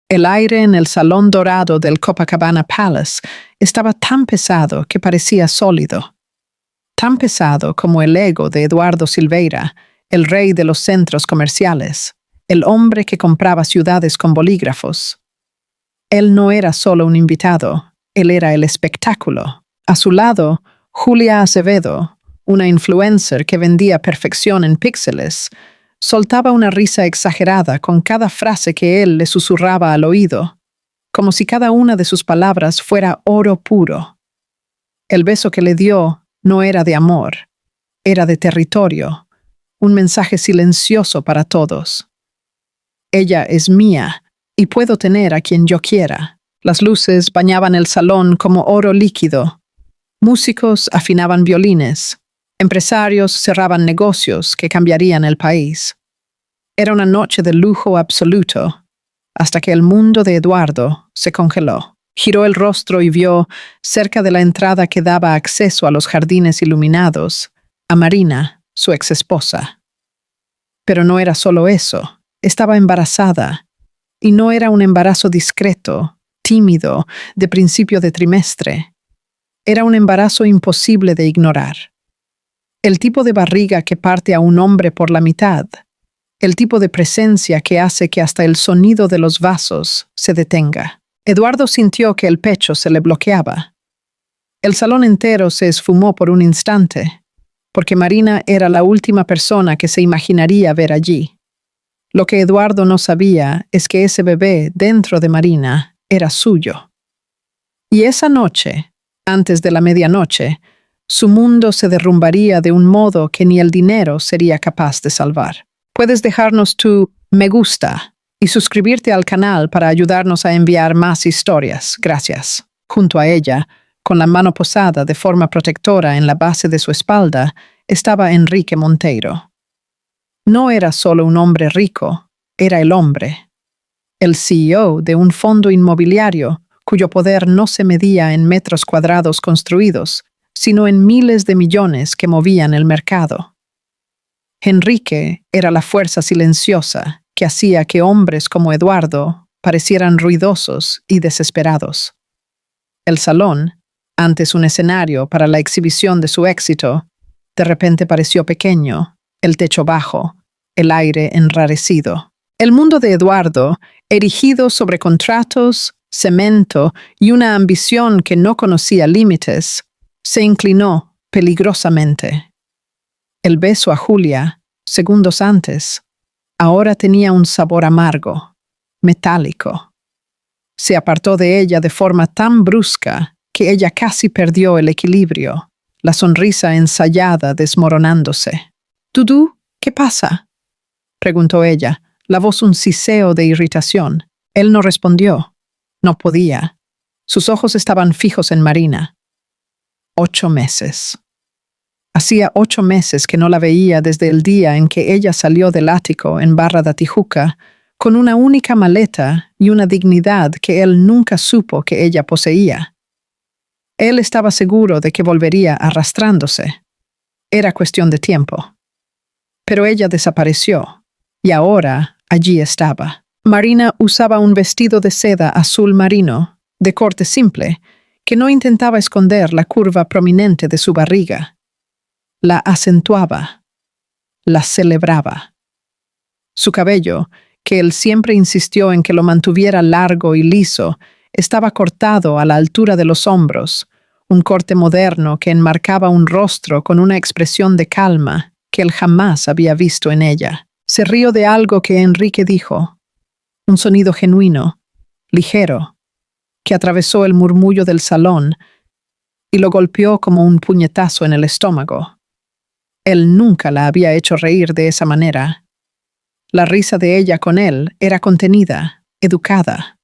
El aire en el salón dorado del Copacabana Palace estaba tan pesado que parecía sólido. Tan pesado como el ego de Eduardo Silveira, el rey de los centros comerciales, el hombre que compraba ciudades con bolígrafos. Él no era solo un invitado, él era el espectáculo. A su lado, Julia Acevedo, una influencer que vendía perfección en píxeles, soltaba una risa exagerada con cada frase que él le susurraba al oído, como si cada una de sus palabras fuera oro puro. El beso que le dio no era de amor, era de territorio, un mensaje silencioso para todos. Ella es mía y puedo tener a quien yo quiera. Las luces bañaban el salón como oro líquido. Músicos afinaban violines. Empresarios cerraban negocios que cambiarían el país. Era una noche de lujo absoluto, hasta que el mundo de Eduardo se congeló. Giró el rostro y vio, cerca de la entrada que daba acceso a los jardines iluminados, a Marina, su exesposa. Pero no era solo eso, estaba embarazada, y no era un embarazo discreto, tímido, de principio de trimestre. Era un embarazo imposible de ignorar. El tipo de barriga que parte a un hombre por la mitad, el tipo de presencia que hace que hasta el sonido de los vasos se detenga. Eduardo sintió que el pecho se le bloqueaba. El salón entero se esfumó por un instante, porque Marina era la última persona que se imaginaría ver allí. Lo que Eduardo no sabía es que ese bebé dentro de Marina era suyo. Y esa noche, antes de la medianoche, su mundo se derrumbaría de un modo que ni el dinero sería capaz de salvar. Puedes dejarnos tu me gusta y suscribirte al canal para ayudarnos a enviar más historias. Gracias. Junto a ella, con la mano posada de forma protectora en la base de su espalda, estaba Enrique Monteiro. No era solo un hombre rico, era el hombre. El CEO de un fondo inmobiliario cuyo poder no se medía en metros cuadrados construidos, sino en miles de millones que movían el mercado. Enrique era la fuerza silenciosa que hacía que hombres como Eduardo parecieran ruidosos y desesperados. El salón, antes un escenario para la exhibición de su éxito, de repente pareció pequeño, el techo bajo, el aire enrarecido. El mundo de Eduardo, erigido sobre contratos, cemento y una ambición que no conocía límites, se inclinó peligrosamente. El beso a Julia, segundos antes, ahora tenía un sabor amargo, metálico. Se apartó de ella de forma tan brusca que ella casi perdió el equilibrio, la sonrisa ensayada desmoronándose. «Dudu, ¿qué pasa?», preguntó ella, la voz un siseo de irritación. Él no respondió. No podía. Sus ojos estaban fijos en Marina. 8 meses. Hacía 8 meses que no la veía desde el día en que ella salió del ático en Barra da Tijuca con una única maleta y una dignidad que él nunca supo que ella poseía. Él estaba seguro de que volvería arrastrándose. Era cuestión de tiempo. Pero ella desapareció, y ahora allí estaba. Marina usaba un vestido de seda azul marino, de corte simple, que no intentaba esconder la curva prominente de su barriga. La acentuaba, la celebraba. Su cabello, que él siempre insistió en que lo mantuviera largo y liso, estaba cortado a la altura de los hombros, un corte moderno que enmarcaba un rostro con una expresión de calma que él jamás había visto en ella. Se rió de algo que Enrique dijo, un sonido genuino, ligero, que atravesó el murmullo del salón y lo golpeó como un puñetazo en el estómago. Él nunca la había hecho reír de esa manera. La risa de ella con él era contenida, educada.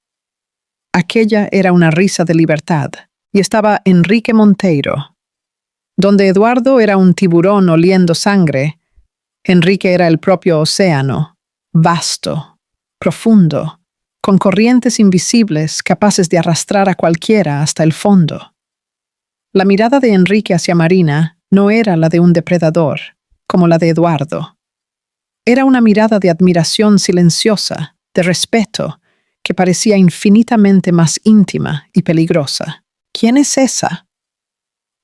Aquella era una risa de libertad, y estaba Enrique Monteiro. Donde Eduardo era un tiburón oliendo sangre, Enrique era el propio océano, vasto, profundo, con corrientes invisibles capaces de arrastrar a cualquiera hasta el fondo. La mirada de Enrique hacia Marina no era la de un depredador, como la de Eduardo. Era una mirada de admiración silenciosa, de respeto, que parecía infinitamente más íntima y peligrosa. ¿Quién es esa?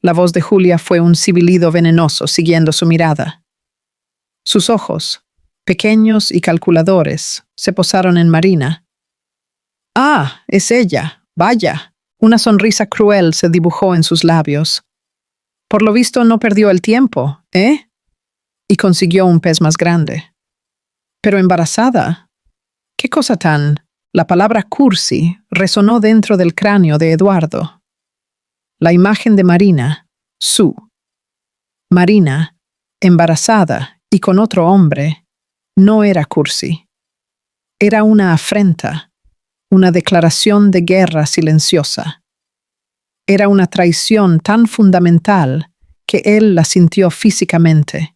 La voz de Julia fue un sibilido venenoso siguiendo su mirada. Sus ojos, pequeños y calculadores, se posaron en Marina. «Ah, es ella. Vaya». Una sonrisa cruel se dibujó en sus labios. Por lo visto no perdió el tiempo, ¿eh? Y consiguió un pez más grande. Pero embarazada. ¿Qué cosa tan? La palabra cursi resonó dentro del cráneo de Eduardo. La imagen de Marina, Marina, embarazada y con otro hombre, no era cursi. Era una afrenta, una declaración de guerra silenciosa. Era una traición tan fundamental que él la sintió físicamente,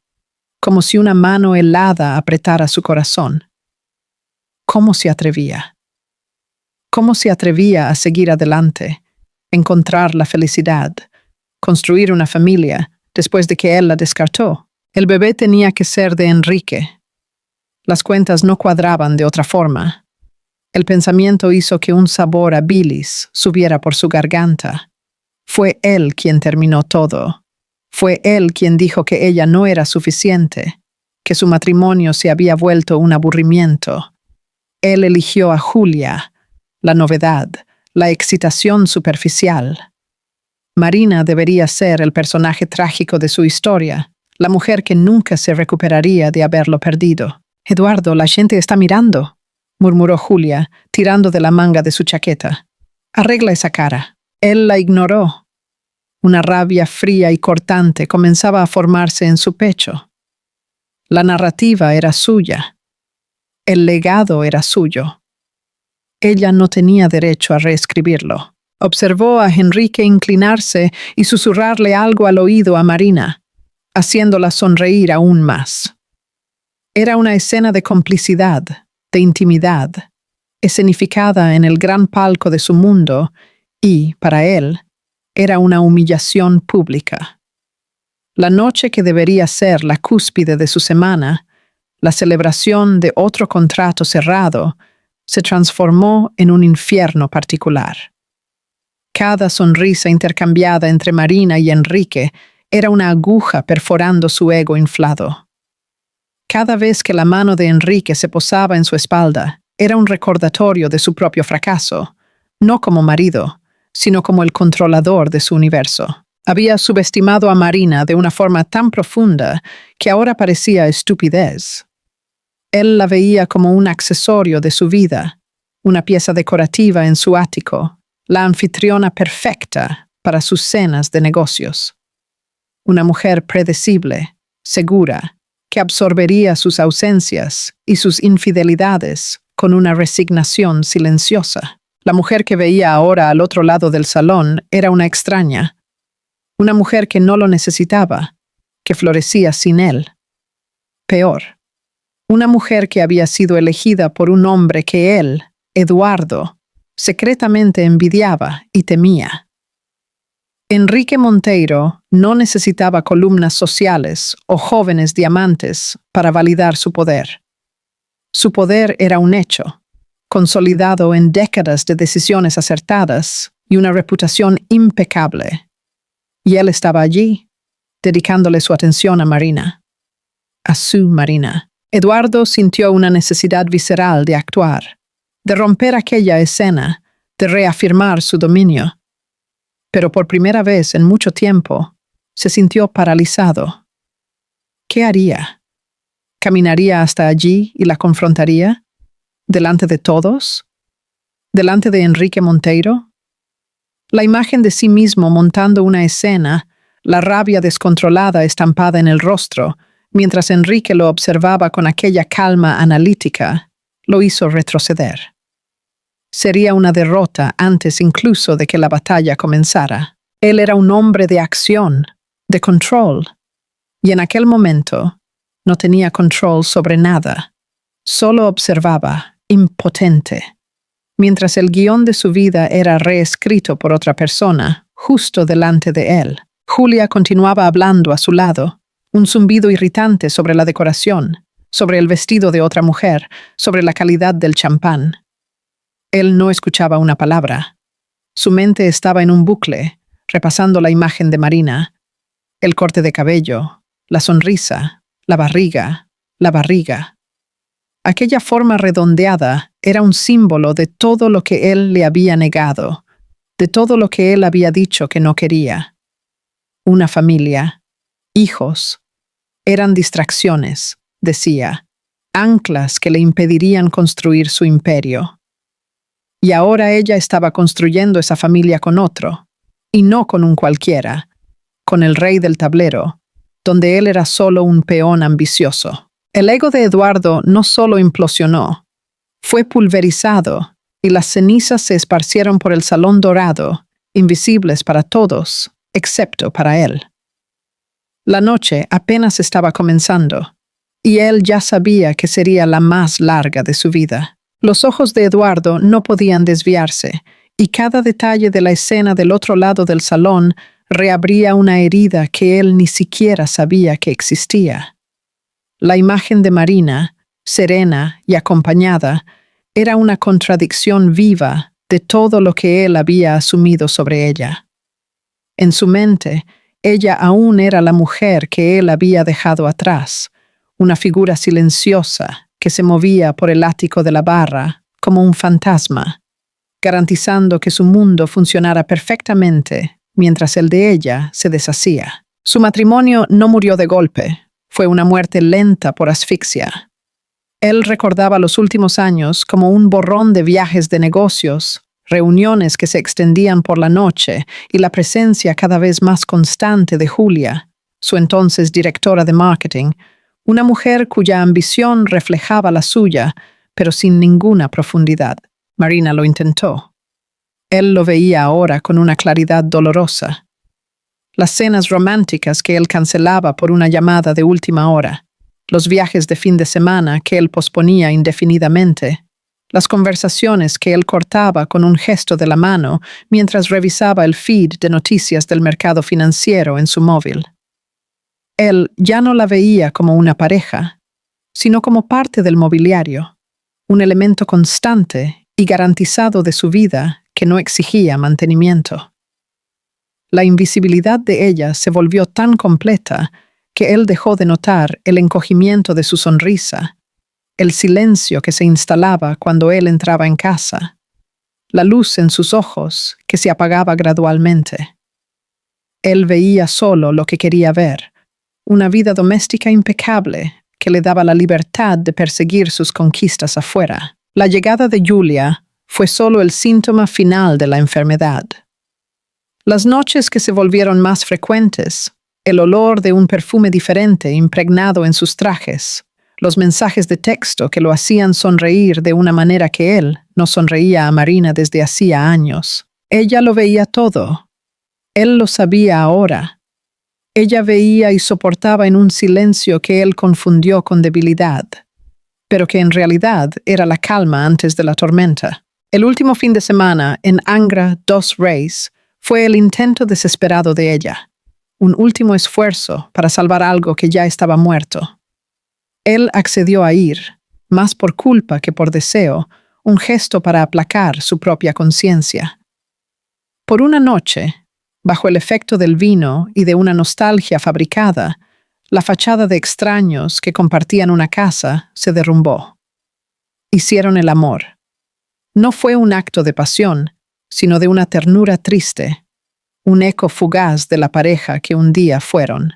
como si una mano helada apretara su corazón. ¿Cómo se atrevía? ¿Cómo se atrevía a seguir adelante, encontrar la felicidad, construir una familia después de que él la descartó? El bebé tenía que ser de Enrique. Las cuentas no cuadraban de otra forma. El pensamiento hizo que un sabor a bilis subiera por su garganta. Fue él quien terminó todo. Fue él quien dijo que ella no era suficiente, que su matrimonio se había vuelto un aburrimiento. Él eligió a Julia, la novedad, la excitación superficial. Marina debería ser el personaje trágico de su historia, la mujer que nunca se recuperaría de haberlo perdido. «Eduardo, la gente está mirando», murmuró Julia, tirando de la manga de su chaqueta. «Arregla esa cara». Él la ignoró. Una rabia fría y cortante comenzaba a formarse en su pecho. La narrativa era suya. El legado era suyo. Ella no tenía derecho a reescribirlo. Observó a Enrique inclinarse y susurrarle algo al oído a Marina, haciéndola sonreír aún más. Era una escena de complicidad, de intimidad, escenificada en el gran palco de su mundo y, para él, era una humillación pública. La noche que debería ser la cúspide de su semana, la celebración de otro contrato cerrado, se transformó en un infierno particular. Cada sonrisa intercambiada entre Marina y Enrique era una aguja perforando su ego inflado. Cada vez que la mano de Enrique se posaba en su espalda, era un recordatorio de su propio fracaso, no como marido, sino como el controlador de su universo. Había subestimado a Marina de una forma tan profunda que ahora parecía estupidez. Él la veía como un accesorio de su vida, una pieza decorativa en su ático, la anfitriona perfecta para sus cenas de negocios. Una mujer predecible, segura, que absorbería sus ausencias y sus infidelidades con una resignación silenciosa. La mujer que veía ahora al otro lado del salón era una extraña, una mujer que no lo necesitaba, que florecía sin él. Peor, una mujer que había sido elegida por un hombre que él, Eduardo, secretamente envidiaba y temía. Enrique Monteiro no necesitaba columnas sociales o jóvenes diamantes para validar su poder. Su poder era un hecho, consolidado en décadas de decisiones acertadas y una reputación impecable. Y él estaba allí, dedicándole su atención a Marina. A su Marina. Eduardo sintió una necesidad visceral de actuar, de romper aquella escena, de reafirmar su dominio. Pero por primera vez en mucho tiempo, se sintió paralizado. ¿Qué haría? ¿Caminaría hasta allí y la confrontaría? ¿Delante de todos? ¿Delante de Enrique Monteiro? La imagen de sí mismo montando una escena, la rabia descontrolada estampada en el rostro, mientras Enrique lo observaba con aquella calma analítica, lo hizo retroceder. Sería una derrota antes incluso de que la batalla comenzara. Él era un hombre de acción, de control, y en aquel momento no tenía control sobre nada. Solo observaba, impotente, mientras el guión de su vida era reescrito por otra persona, justo delante de él. Julia continuaba hablando a su lado, un zumbido irritante sobre la decoración, sobre el vestido de otra mujer, sobre la calidad del champán. Él no escuchaba una palabra. Su mente estaba en un bucle, repasando la imagen de Marina, el corte de cabello, la sonrisa, la barriga, la barriga. Aquella forma redondeada era un símbolo de todo lo que él le había negado, de todo lo que él había dicho que no quería. Una familia, hijos, eran distracciones, decía, anclas que le impedirían construir su imperio. Y ahora ella estaba construyendo esa familia con otro, y no con un cualquiera, con el rey del tablero, donde él era solo un peón ambicioso. El ego de Eduardo no solo implosionó, fue pulverizado, y las cenizas se esparcieron por el salón dorado, invisibles para todos, excepto para él. La noche apenas estaba comenzando, y él ya sabía que sería la más larga de su vida. Los ojos de Eduardo no podían desviarse, y cada detalle de la escena del otro lado del salón reabría una herida que él ni siquiera sabía que existía. La imagen de Marina, serena y acompañada, era una contradicción viva de todo lo que él había asumido sobre ella. En su mente, ella aún era la mujer que él había dejado atrás, una figura silenciosa que se movía por el ático de la barra como un fantasma, garantizando que su mundo funcionara perfectamente mientras el de ella se deshacía. Su matrimonio no murió de golpe, fue una muerte lenta por asfixia. Él recordaba los últimos años como un borrón de viajes de negocios, reuniones que se extendían por la noche y la presencia cada vez más constante de Julia, su entonces directora de marketing, una mujer cuya ambición reflejaba la suya, pero sin ninguna profundidad. Marina lo intentó. Él lo veía ahora con una claridad dolorosa. Las cenas románticas que él cancelaba por una llamada de última hora, los viajes de fin de semana que él posponía indefinidamente, las conversaciones que él cortaba con un gesto de la mano mientras revisaba el feed de noticias del mercado financiero en su móvil. Él ya no la veía como una pareja, sino como parte del mobiliario, un elemento constante y garantizado de su vida que no exigía mantenimiento. La invisibilidad de ella se volvió tan completa que él dejó de notar el encogimiento de su sonrisa, el silencio que se instalaba cuando él entraba en casa, la luz en sus ojos que se apagaba gradualmente. Él veía solo lo que quería ver, una vida doméstica impecable que le daba la libertad de perseguir sus conquistas afuera. La llegada de Julia fue solo el síntoma final de la enfermedad. Las noches que se volvieron más frecuentes, el olor de un perfume diferente impregnado en sus trajes, los mensajes de texto que lo hacían sonreír de una manera que él no sonreía a Marina desde hacía años. Ella lo veía todo. Él lo sabía ahora. Ella veía y soportaba en un silencio que él confundió con debilidad, pero que en realidad era la calma antes de la tormenta. El último fin de semana en Angra dos Reis fue el intento desesperado de ella, un último esfuerzo para salvar algo que ya estaba muerto. Él accedió a ir, más por culpa que por deseo, un gesto para aplacar su propia conciencia. Por una noche, bajo el efecto del vino y de una nostalgia fabricada, la fachada de extraños que compartían una casa se derrumbó. Hicieron el amor. No fue un acto de pasión, sino de una ternura triste, un eco fugaz de la pareja que un día fueron.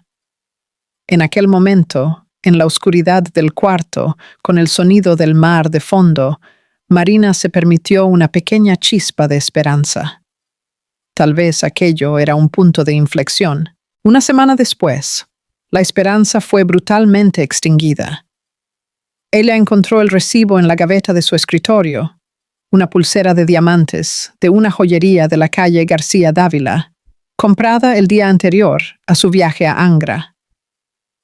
En aquel momento, en la oscuridad del cuarto, con el sonido del mar de fondo, Marina se permitió una pequeña chispa de esperanza. Tal vez aquello era un punto de inflexión. Una semana después, la esperanza fue brutalmente extinguida. Ella encontró el recibo en la gaveta de su escritorio, una pulsera de diamantes de una joyería de la calle García Dávila, comprada el día anterior a su viaje a Angra.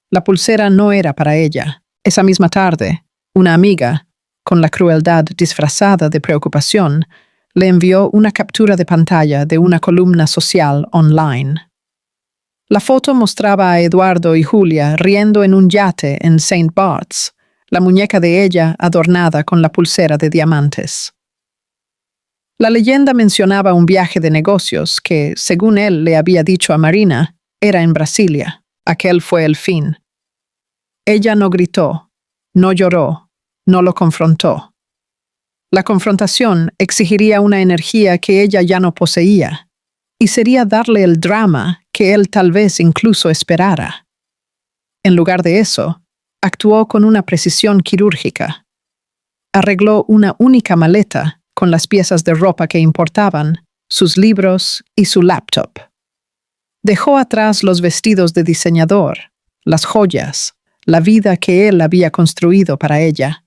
La pulsera no era para ella. Esa misma tarde, una amiga, con la crueldad disfrazada de preocupación, le envió una captura de pantalla de una columna social online. La foto mostraba a Eduardo y Julia riendo en un yate en St. Bart's, la muñeca de ella adornada con la pulsera de diamantes. La leyenda mencionaba un viaje de negocios que, según él le había dicho a Marina, era en Brasilia. Aquel fue el fin. Ella no gritó, no lloró, no lo confrontó. La confrontación exigiría una energía que ella ya no poseía, y sería darle el drama que él tal vez incluso esperara. En lugar de eso, actuó con una precisión quirúrgica. Arregló una única maleta con las piezas de ropa que importaban, sus libros y su laptop. Dejó atrás los vestidos de diseñador, las joyas, la vida que él había construido para ella.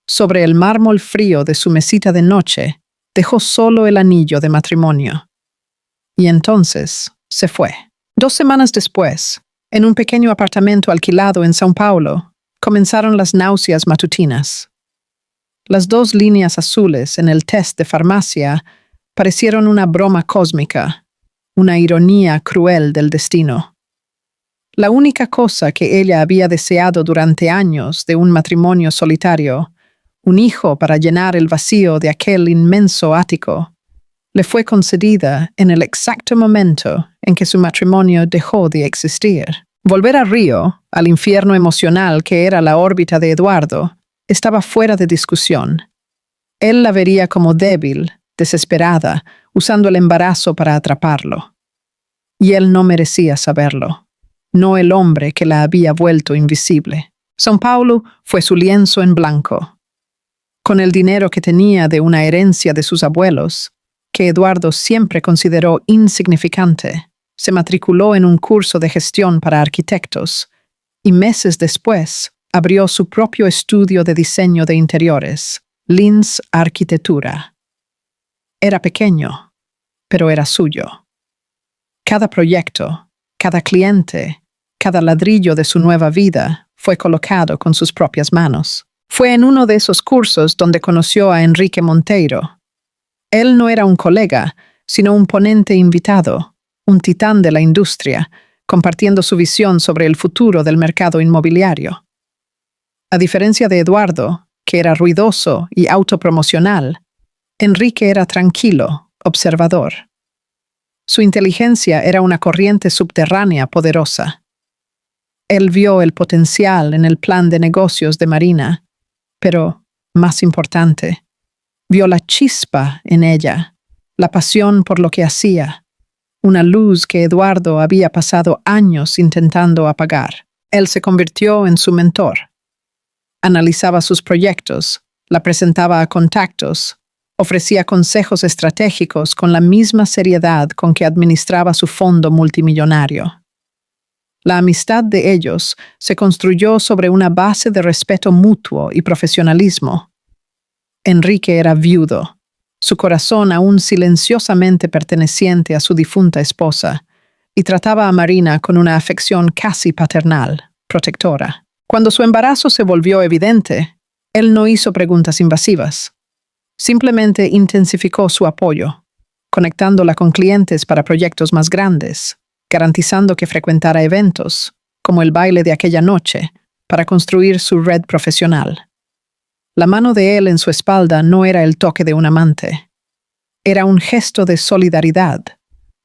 Sobre el mármol frío de su mesita de noche, dejó solo el anillo de matrimonio. Y entonces se fue. 2 semanas después, en un pequeño apartamento alquilado en São Paulo, comenzaron las náuseas matutinas. Las 2 líneas azules en el test de farmacia parecieron una broma cósmica, una ironía cruel del destino. La única cosa que ella había deseado durante años de un matrimonio solitario, un hijo para llenar el vacío de aquel inmenso ático, le fue concedida en el exacto momento en que su matrimonio dejó de existir. Volver a Río, al infierno emocional que era la órbita de Eduardo, estaba fuera de discusión. Él la vería como débil, desesperada, usando el embarazo para atraparlo. Y él no merecía saberlo, no el hombre que la había vuelto invisible. São Paulo fue su lienzo en blanco. Con el dinero que tenía de una herencia de sus abuelos, que Eduardo siempre consideró insignificante, se matriculó en un curso de gestión para arquitectos y meses después abrió su propio estudio de diseño de interiores, Lins Arquitectura. Era pequeño, pero era suyo. Cada proyecto, cada cliente, cada ladrillo de su nueva vida fue colocado con sus propias manos. Fue en uno de esos cursos donde conoció a Enrique Monteiro. Él no era un colega, sino un ponente invitado, un titán de la industria, compartiendo su visión sobre el futuro del mercado inmobiliario. A diferencia de Eduardo, que era ruidoso y autopromocional, Enrique era tranquilo, observador. Su inteligencia era una corriente subterránea poderosa. Él vio el potencial en el plan de negocios de Marina, pero, más importante, vio la chispa en ella, la pasión por lo que hacía, una luz que Eduardo había pasado años intentando apagar. Él se convirtió en su mentor. Analizaba sus proyectos, la presentaba a contactos, ofrecía consejos estratégicos con la misma seriedad con que administraba su fondo multimillonario. La amistad de ellos se construyó sobre una base de respeto mutuo y profesionalismo. Enrique era viudo, su corazón aún silenciosamente perteneciente a su difunta esposa, y trataba a Marina con una afección casi paternal, protectora. Cuando su embarazo se volvió evidente, él no hizo preguntas invasivas. Simplemente intensificó su apoyo, conectándola con clientes para proyectos más grandes, garantizando que frecuentara eventos, como el baile de aquella noche, para construir su red profesional. La mano de él en su espalda no era el toque de un amante. Era un gesto de solidaridad,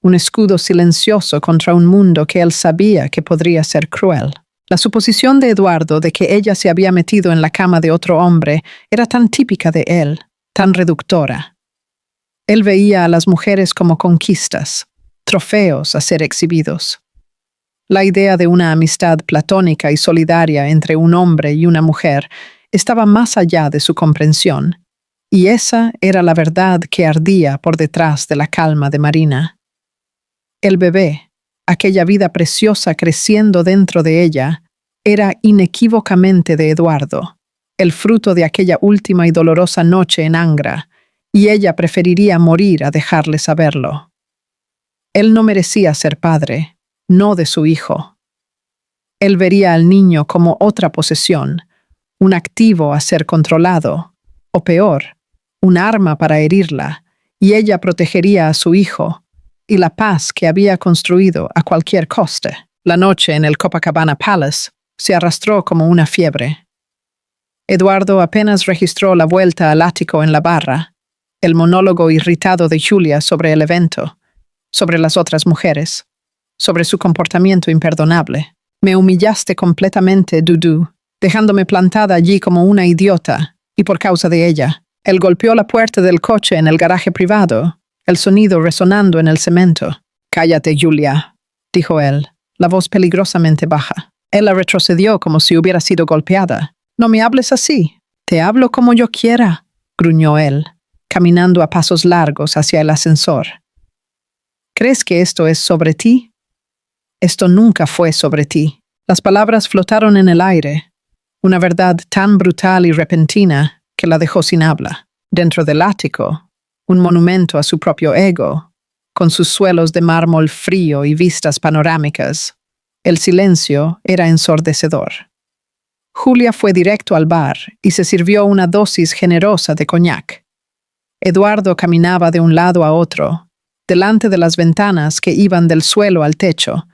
un escudo silencioso contra un mundo que él sabía que podría ser cruel. La suposición de Eduardo de que ella se había metido en la cama de otro hombre era tan típica de él, tan reductora. Él veía a las mujeres como conquistas, trofeos a ser exhibidos. La idea de una amistad platónica y solidaria entre un hombre y una mujer estaba más allá de su comprensión, y esa era la verdad que ardía por detrás de la calma de Marina. El bebé, aquella vida preciosa creciendo dentro de ella, era inequívocamente de Eduardo, el fruto de aquella última y dolorosa noche en Angra, y ella preferiría morir a dejarle saberlo. Él no merecía ser padre, no de su hijo. Él vería al niño como otra posesión, un activo a ser controlado, o peor, un arma para herirla, y ella protegería a su hijo, y la paz que había construido a cualquier coste. La noche en el Copacabana Palace se arrastró como una fiebre. Eduardo apenas registró la vuelta al ático en la barra, El monólogo irritado de Julia sobre el evento, sobre las otras mujeres, sobre su comportamiento imperdonable. Me humillaste completamente, Dudu, dejándome plantada allí como una idiota, y por causa de ella. Él golpeó la puerta del coche en el garaje privado, el sonido resonando en el cemento. «Cállate, Julia», dijo él, la voz peligrosamente baja. Ella retrocedió como si hubiera sido golpeada. «No me hables así. Te hablo como yo quiera», gruñó él, caminando a pasos largos hacia el ascensor. «¿Crees que esto es sobre ti? Esto nunca fue sobre ti». Las palabras flotaron en el aire, una verdad tan brutal y repentina que la dejó sin habla. Dentro del ático, un monumento a su propio ego, con sus suelos de mármol frío y vistas panorámicas, el silencio era ensordecedor. Julia fue directo al bar y se sirvió una dosis generosa de coñac. Eduardo caminaba de un lado a otro, delante de las ventanas que iban del suelo al techo,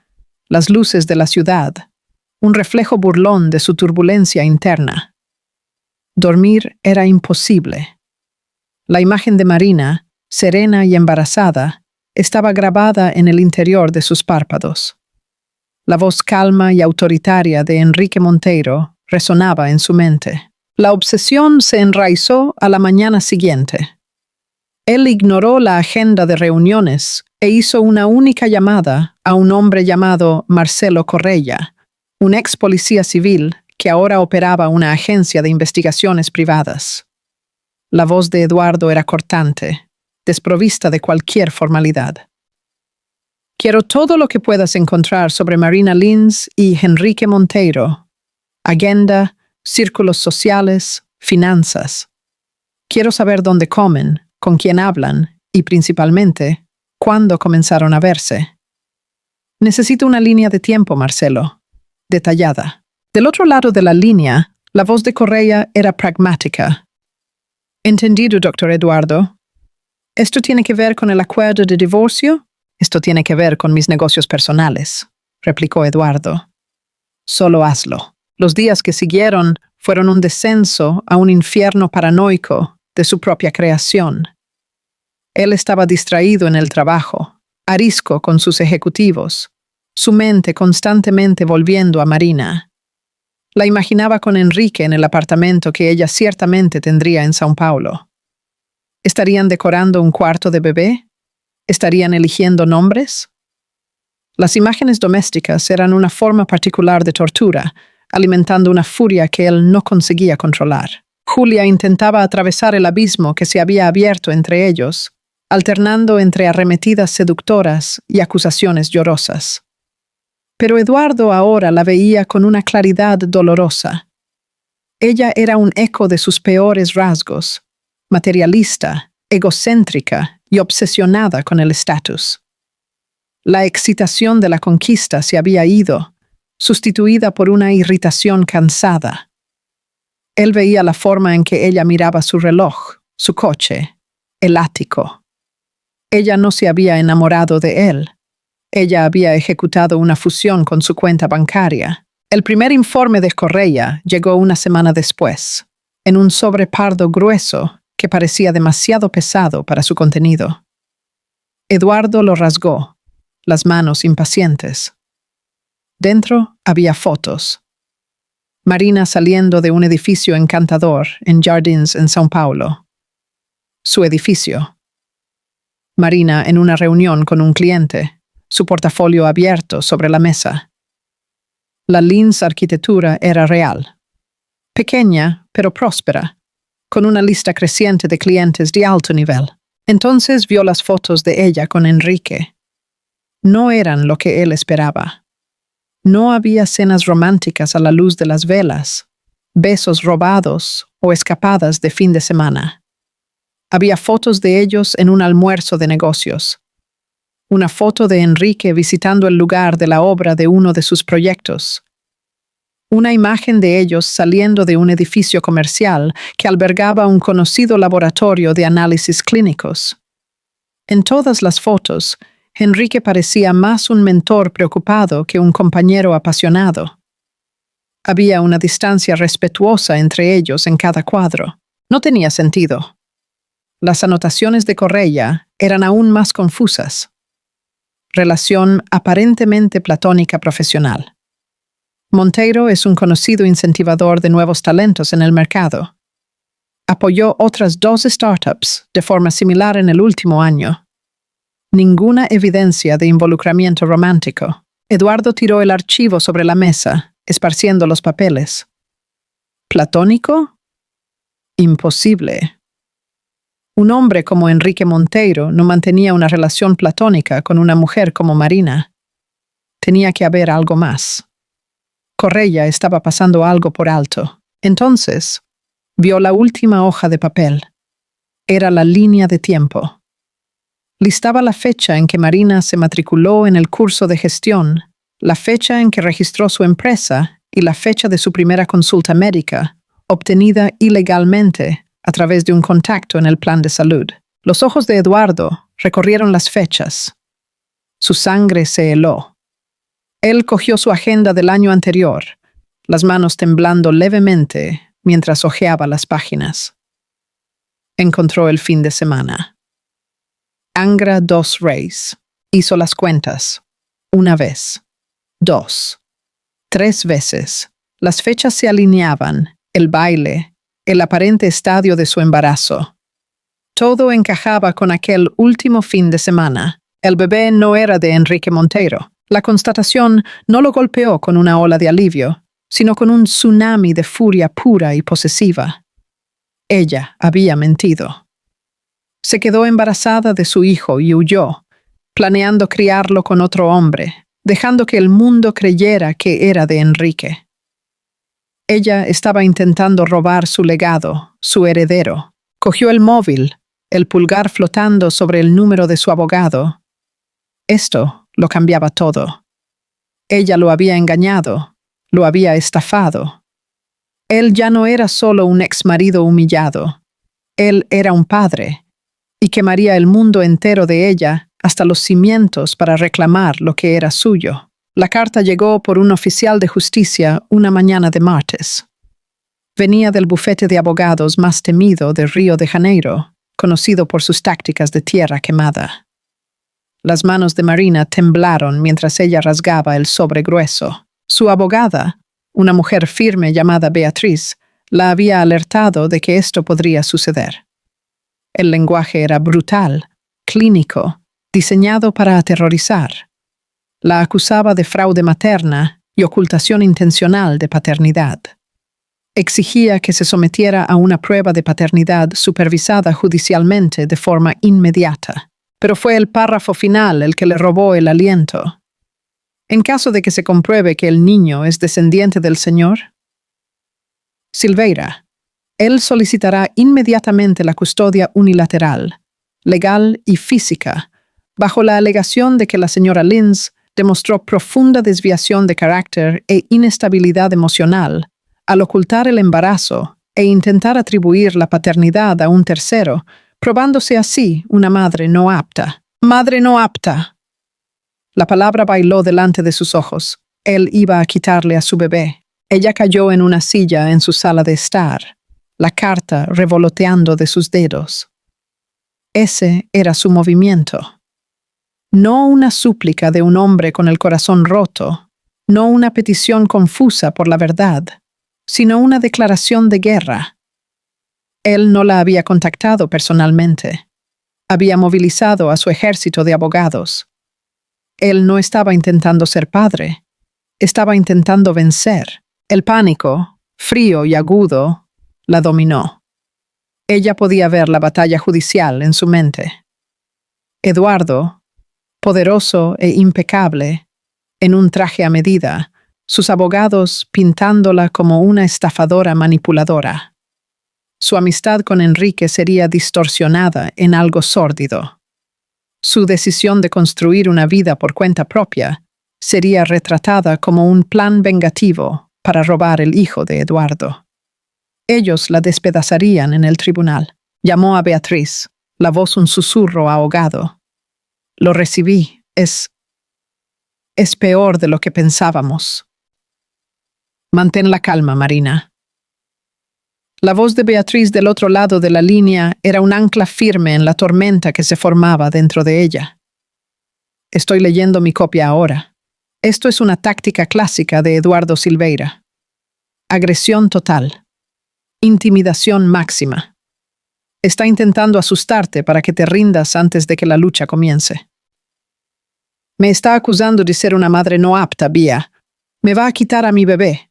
las luces de la ciudad, un reflejo burlón de su turbulencia interna. Dormir era imposible. La imagen de Marina, serena y embarazada, estaba grabada en el interior de sus párpados. La voz calma y autoritaria de Enrique Monteiro resonaba en su mente. La obsesión se enraizó a la mañana siguiente. Él ignoró la agenda de reuniones e hizo una única llamada a un hombre llamado Marcelo Correia, un ex policía civil que ahora operaba una agencia de investigaciones privadas. La voz de Eduardo era cortante, desprovista de cualquier formalidad. «Quiero todo lo que puedas encontrar sobre Marina Lins y Enrique Monteiro. Agenda, círculos sociales, finanzas. Quiero saber dónde comen, con quién hablan y, principalmente, cuándo comenzaron a verse. Necesito una línea de tiempo, Marcelo, detallada». Del otro lado de la línea, la voz de Correia era pragmática. «Entendido, doctor Eduardo. ¿Esto tiene que ver con el acuerdo de divorcio?» «Esto tiene que ver con mis negocios personales», replicó Eduardo. «Solo hazlo». Los días que siguieron fueron un descenso a un infierno paranoico de su propia creación. Él estaba distraído en el trabajo, arisco con sus ejecutivos, su mente constantemente volviendo a Marina. La imaginaba con Enrique en el apartamento que ella ciertamente tendría en São Paulo. ¿Estarían decorando un cuarto de bebé? ¿Estarían eligiendo nombres? Las imágenes domésticas eran una forma particular de tortura, alimentando una furia que él no conseguía controlar. Julia intentaba atravesar el abismo que se había abierto entre ellos, alternando entre arremetidas seductoras y acusaciones llorosas. Pero Eduardo ahora la veía con una claridad dolorosa. Ella era un eco de sus peores rasgos, materialista, egocéntrica y obsesionada con el estatus. La excitación de la conquista se había ido, sustituida por una irritación cansada. Él veía la forma en que ella miraba su reloj, su coche, el ático. Ella no se había enamorado de él. Ella había ejecutado una fusión con su cuenta bancaria. El primer informe de Correia llegó una semana después, en un sobre pardo grueso que parecía demasiado pesado para su contenido. Eduardo lo rasgó, las manos impacientes. Dentro había fotos. Marina saliendo de un edificio encantador en Jardins en São Paulo. Su edificio. Marina en una reunión con un cliente, su portafolio abierto sobre la mesa. La Lins arquitectura era real. Pequeña, pero próspera, con una lista creciente de clientes de alto nivel. Entonces vio las fotos de ella con Enrique. No eran lo que él esperaba. No había cenas románticas a la luz de las velas, besos robados o escapadas de fin de semana. Había fotos de ellos en un almuerzo de negocios. Una foto de Enrique visitando el lugar de la obra de uno de sus proyectos. Una imagen de ellos saliendo de un edificio comercial que albergaba un conocido laboratorio de análisis clínicos. En todas las fotos, Enrique parecía más un mentor preocupado que un compañero apasionado. Había una distancia respetuosa entre ellos en cada cuadro. No tenía sentido. Las anotaciones de Correia eran aún más confusas. Relación aparentemente platónica profesional. Monteiro es un conocido incentivador de nuevos talentos en el mercado. Apoyó otras 2 startups de forma similar en el último año. Ninguna evidencia de involucramiento romántico. Eduardo tiró el archivo sobre la mesa, esparciendo los papeles. ¿Platónico? Imposible. Un hombre como Enrique Monteiro no mantenía una relación platónica con una mujer como Marina. Tenía que haber algo más. Correia estaba pasando algo por alto. Entonces, vio la última hoja de papel. Era la línea de tiempo. Listaba la fecha en que Marina se matriculó en el curso de gestión, la fecha en que registró su empresa y la fecha de su primera consulta médica, obtenida ilegalmente a través de un contacto en el plan de salud. Los ojos de Eduardo recorrieron las fechas. Su sangre se heló. Él cogió su agenda del año anterior, las manos temblando levemente mientras hojeaba las páginas. Encontró el fin de semana. Angra dos Reis. Hizo las cuentas. 1 vez. 2. 3 veces. Las fechas se alineaban, el baile, el aparente estadio de su embarazo. Todo encajaba con aquel último fin de semana. El bebé no era de Enrique Monteiro. La constatación no lo golpeó con una ola de alivio, sino con un tsunami de furia pura y posesiva. Ella había mentido. Se quedó embarazada de su hijo y huyó, planeando criarlo con otro hombre, dejando que el mundo creyera que era de Enrique. Ella estaba intentando robar su legado, su heredero. Cogió el móvil, el pulgar flotando sobre el número de su abogado. Esto lo cambiaba todo. Ella lo había engañado, lo había estafado. Él ya no era solo un exmarido humillado. Él era un padre, y quemaría el mundo entero de ella hasta los cimientos para reclamar lo que era suyo. La carta llegó por un oficial de justicia una mañana de martes. Venía del bufete de abogados más temido de Río de Janeiro, conocido por sus tácticas de tierra quemada. Las manos de Marina temblaron mientras ella rasgaba el sobre grueso. Su abogada, una mujer firme llamada Beatriz, la había alertado de que esto podría suceder. El lenguaje era brutal, clínico, diseñado para aterrorizar. La acusaba de fraude materna y ocultación intencional de paternidad. Exigía que se sometiera a una prueba de paternidad supervisada judicialmente de forma inmediata. Pero fue el párrafo final el que le robó el aliento. En caso de que se compruebe que el niño es descendiente del señor Silveira, él solicitará inmediatamente la custodia unilateral, legal y física, bajo la alegación de que la señora Linz demostró profunda desviación de carácter e inestabilidad emocional al ocultar el embarazo e intentar atribuir la paternidad a un tercero, probándose así una madre no apta. ¡Madre no apta! La palabra bailó delante de sus ojos. Él iba a quitarle a su bebé. Ella cayó en una silla en su sala de estar, la carta revoloteando de sus dedos. Ese era su movimiento. No una súplica de un hombre con el corazón roto, no una petición confusa por la verdad, sino una declaración de guerra. Él no la había contactado personalmente. Había movilizado a su ejército de abogados. Él no estaba intentando ser padre. Estaba intentando vencer. El pánico, frío y agudo, la dominó. Ella podía ver la batalla judicial en su mente. Eduardo, poderoso e impecable, en un traje a medida, sus abogados pintándola como una estafadora manipuladora. Su amistad con Enrique sería distorsionada en algo sórdido. Su decisión de construir una vida por cuenta propia sería retratada como un plan vengativo para robar el hijo de Eduardo. Ellos la despedazarían en el tribunal. Llamó a Beatriz, la voz un susurro ahogado. Lo recibí. Es peor de lo que pensábamos. Mantén la calma, Marina. La voz de Beatriz del otro lado de la línea era un ancla firme en la tormenta que se formaba dentro de ella. Estoy leyendo mi copia ahora. Esto es una táctica clásica de Eduardo Silveira. Agresión total. Intimidación máxima. Está intentando asustarte para que te rindas antes de que la lucha comience. Me está acusando de ser una madre no apta, Bea. Me va a quitar a mi bebé.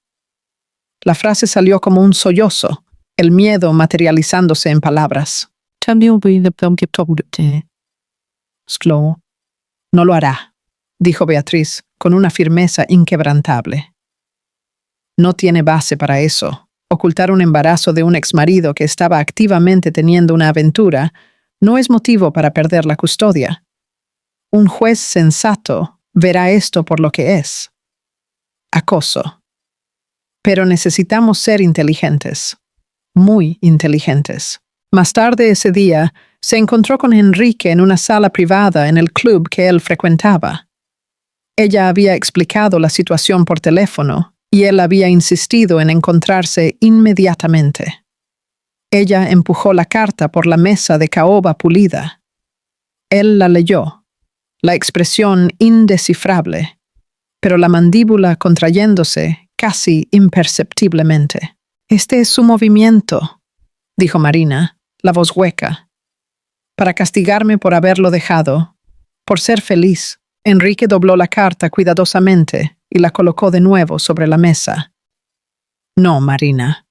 La frase salió como un sollozo, el miedo materializándose en palabras. Slow. No lo hará, dijo Beatriz, con una firmeza inquebrantable. No tiene base para eso. Ocultar un embarazo de un exmarido que estaba activamente teniendo una aventura no es motivo para perder la custodia. Un juez sensato verá esto por lo que es. Acoso. Pero necesitamos ser inteligentes. Muy inteligentes. Más tarde ese día, se encontró con Enrique en una sala privada en el club que él frecuentaba. Ella había explicado la situación por teléfono y él había insistido en encontrarse inmediatamente. Ella empujó la carta por la mesa de caoba pulida. Él la leyó, la expresión indescifrable, pero la mandíbula contrayéndose casi imperceptiblemente. «Este es su movimiento», dijo Marina, la voz hueca. «Para castigarme por haberlo dejado, por ser feliz». Enrique dobló la carta cuidadosamente y la colocó de nuevo sobre la mesa. «No, Marina.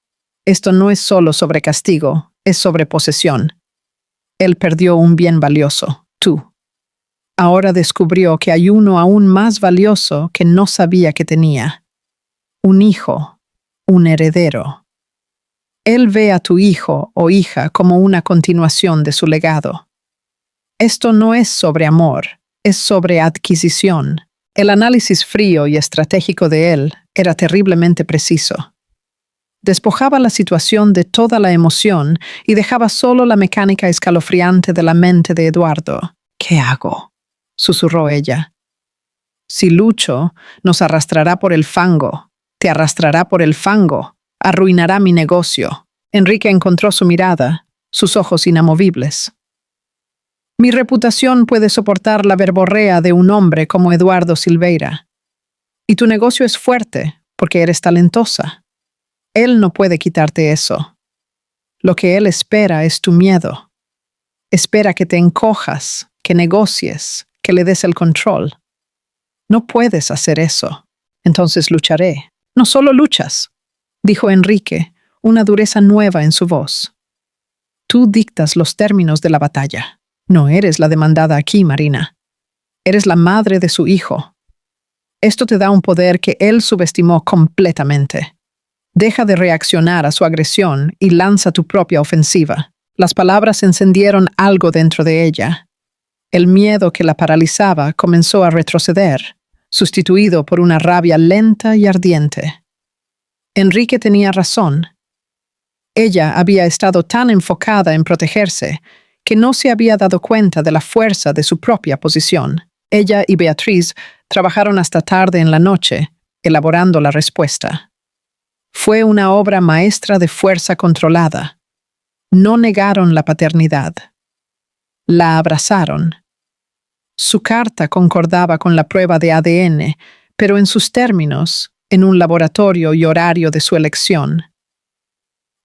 Esto no es solo sobre castigo, es sobre posesión. Él perdió un bien valioso, tú. Ahora descubrió que hay uno aún más valioso que no sabía que tenía. Un hijo, un heredero. Él ve a tu hijo o hija como una continuación de su legado. Esto no es sobre amor, es sobre adquisición». El análisis frío y estratégico de él era terriblemente preciso. Despojaba la situación de toda la emoción y dejaba solo la mecánica escalofriante de la mente de Eduardo. «¿Qué hago?», susurró ella. «Si lucho, nos arrastrará por el fango. Te arrastrará por el fango. Arruinará mi negocio». Enrique encontró su mirada, sus ojos inamovibles. «Mi reputación puede soportar la verborrea de un hombre como Eduardo Silveira. Y tu negocio es fuerte, porque eres talentosa. Él no puede quitarte eso. Lo que él espera es tu miedo. Espera que te encojas, que negocies, que le des el control. No puedes hacer eso. Entonces lucharé». «No solo luchas», dijo Enrique, una dureza nueva en su voz. «Tú dictas los términos de la batalla. No eres la demandada aquí, Marina. Eres la madre de su hijo. Esto te da un poder que él subestimó completamente. Deja de reaccionar a su agresión y lanza tu propia ofensiva». Las palabras encendieron algo dentro de ella. El miedo que la paralizaba comenzó a retroceder, sustituido por una rabia lenta y ardiente. Enrique tenía razón. Ella había estado tan enfocada en protegerse que no se había dado cuenta de la fuerza de su propia posición. Ella y Beatriz trabajaron hasta tarde en la noche, elaborando la respuesta. Fue una obra maestra de fuerza controlada. No negaron la paternidad. La abrazaron. Su carta concordaba con la prueba de ADN, pero en sus términos, en un laboratorio y horario de su elección.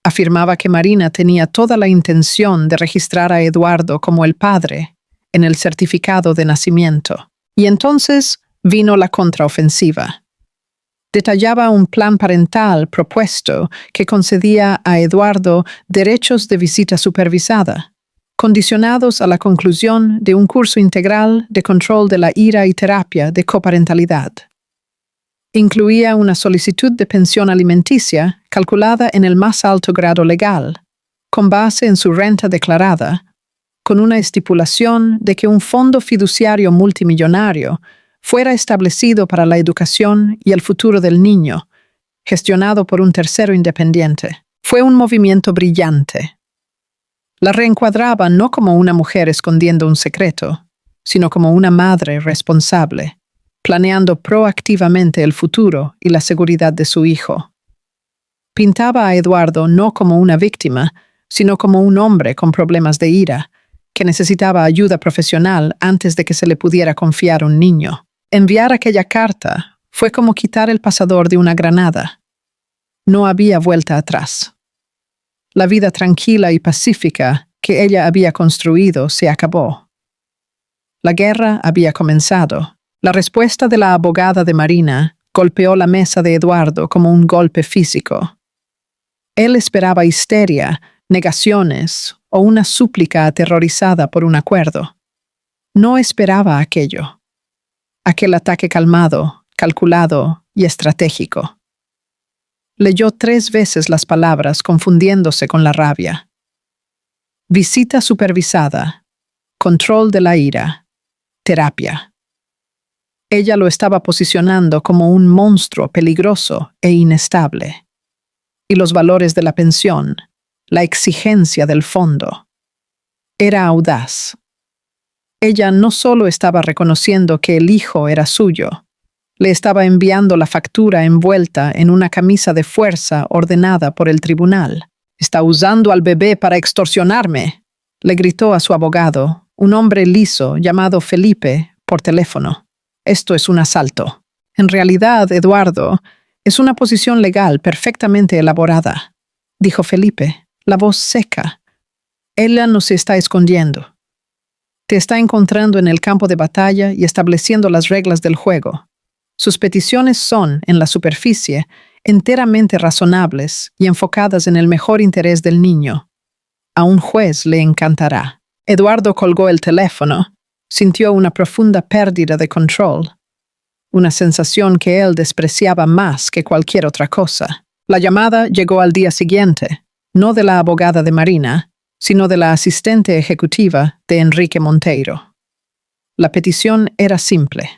Afirmaba que Marina tenía toda la intención de registrar a Eduardo como el padre en el certificado de nacimiento. Y entonces vino la contraofensiva. Detallaba un plan parental propuesto que concedía a Eduardo derechos de visita supervisada, condicionados a la conclusión de un curso integral de control de la ira y terapia de coparentalidad. Incluía una solicitud de pensión alimenticia calculada en el más alto grado legal, con base en su renta declarada, con una estipulación de que un fondo fiduciario multimillonario fuera establecido para la educación y el futuro del niño, gestionado por un tercero independiente. Fue un movimiento brillante. La reencuadraba no como una mujer escondiendo un secreto, sino como una madre responsable, planeando proactivamente el futuro y la seguridad de su hijo. Pintaba a Eduardo no como una víctima, sino como un hombre con problemas de ira, que necesitaba ayuda profesional antes de que se le pudiera confiar un niño. Enviar aquella carta fue como quitar el pasador de una granada. No había vuelta atrás. La vida tranquila y pacífica que ella había construido se acabó. La guerra había comenzado. La respuesta de la abogada de Marina golpeó la mesa de Eduardo como un golpe físico. Él esperaba histeria, negaciones o una súplica aterrorizada por un acuerdo. No esperaba aquello. Aquel ataque calmado, calculado y estratégico. Leyó 3 veces las palabras confundiéndose con la rabia. Visita supervisada, control de la ira, terapia. Ella lo estaba posicionando como un monstruo peligroso e inestable. Y los valores de la pensión, la exigencia del fondo. Era audaz. Ella no solo estaba reconociendo que el hijo era suyo, le estaba enviando la factura envuelta en una camisa de fuerza ordenada por el tribunal. «Está usando al bebé para extorsionarme», le gritó a su abogado, un hombre liso llamado Felipe, por teléfono. «Esto es un asalto. En realidad, Eduardo, es una posición legal perfectamente elaborada», dijo Felipe, la voz seca. «Ella no se está escondiendo. Te está encontrando en el campo de batalla y estableciendo las reglas del juego. Sus peticiones son, en la superficie, enteramente razonables y enfocadas en el mejor interés del niño. A un juez le encantará». Eduardo colgó el teléfono. Sintió una profunda pérdida de control. Una sensación que él despreciaba más que cualquier otra cosa. La llamada llegó al día siguiente, no de la abogada de Marina, sino de la asistente ejecutiva de Enrique Monteiro. La petición era simple.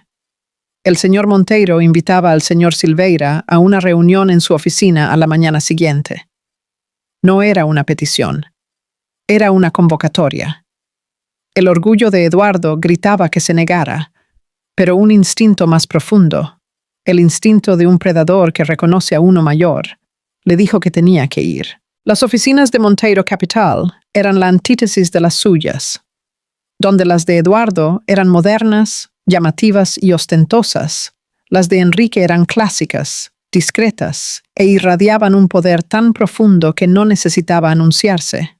El señor Monteiro invitaba al señor Silveira a una reunión en su oficina a la mañana siguiente. No era una petición. Era una convocatoria. El orgullo de Eduardo gritaba que se negara, pero un instinto más profundo, el instinto de un predador que reconoce a uno mayor, le dijo que tenía que ir. Las oficinas de Monteiro Capital eran la antítesis de las suyas, donde las de Eduardo eran modernas, llamativas y ostentosas. Las de Enrique eran clásicas, discretas, e irradiaban un poder tan profundo que no necesitaba anunciarse.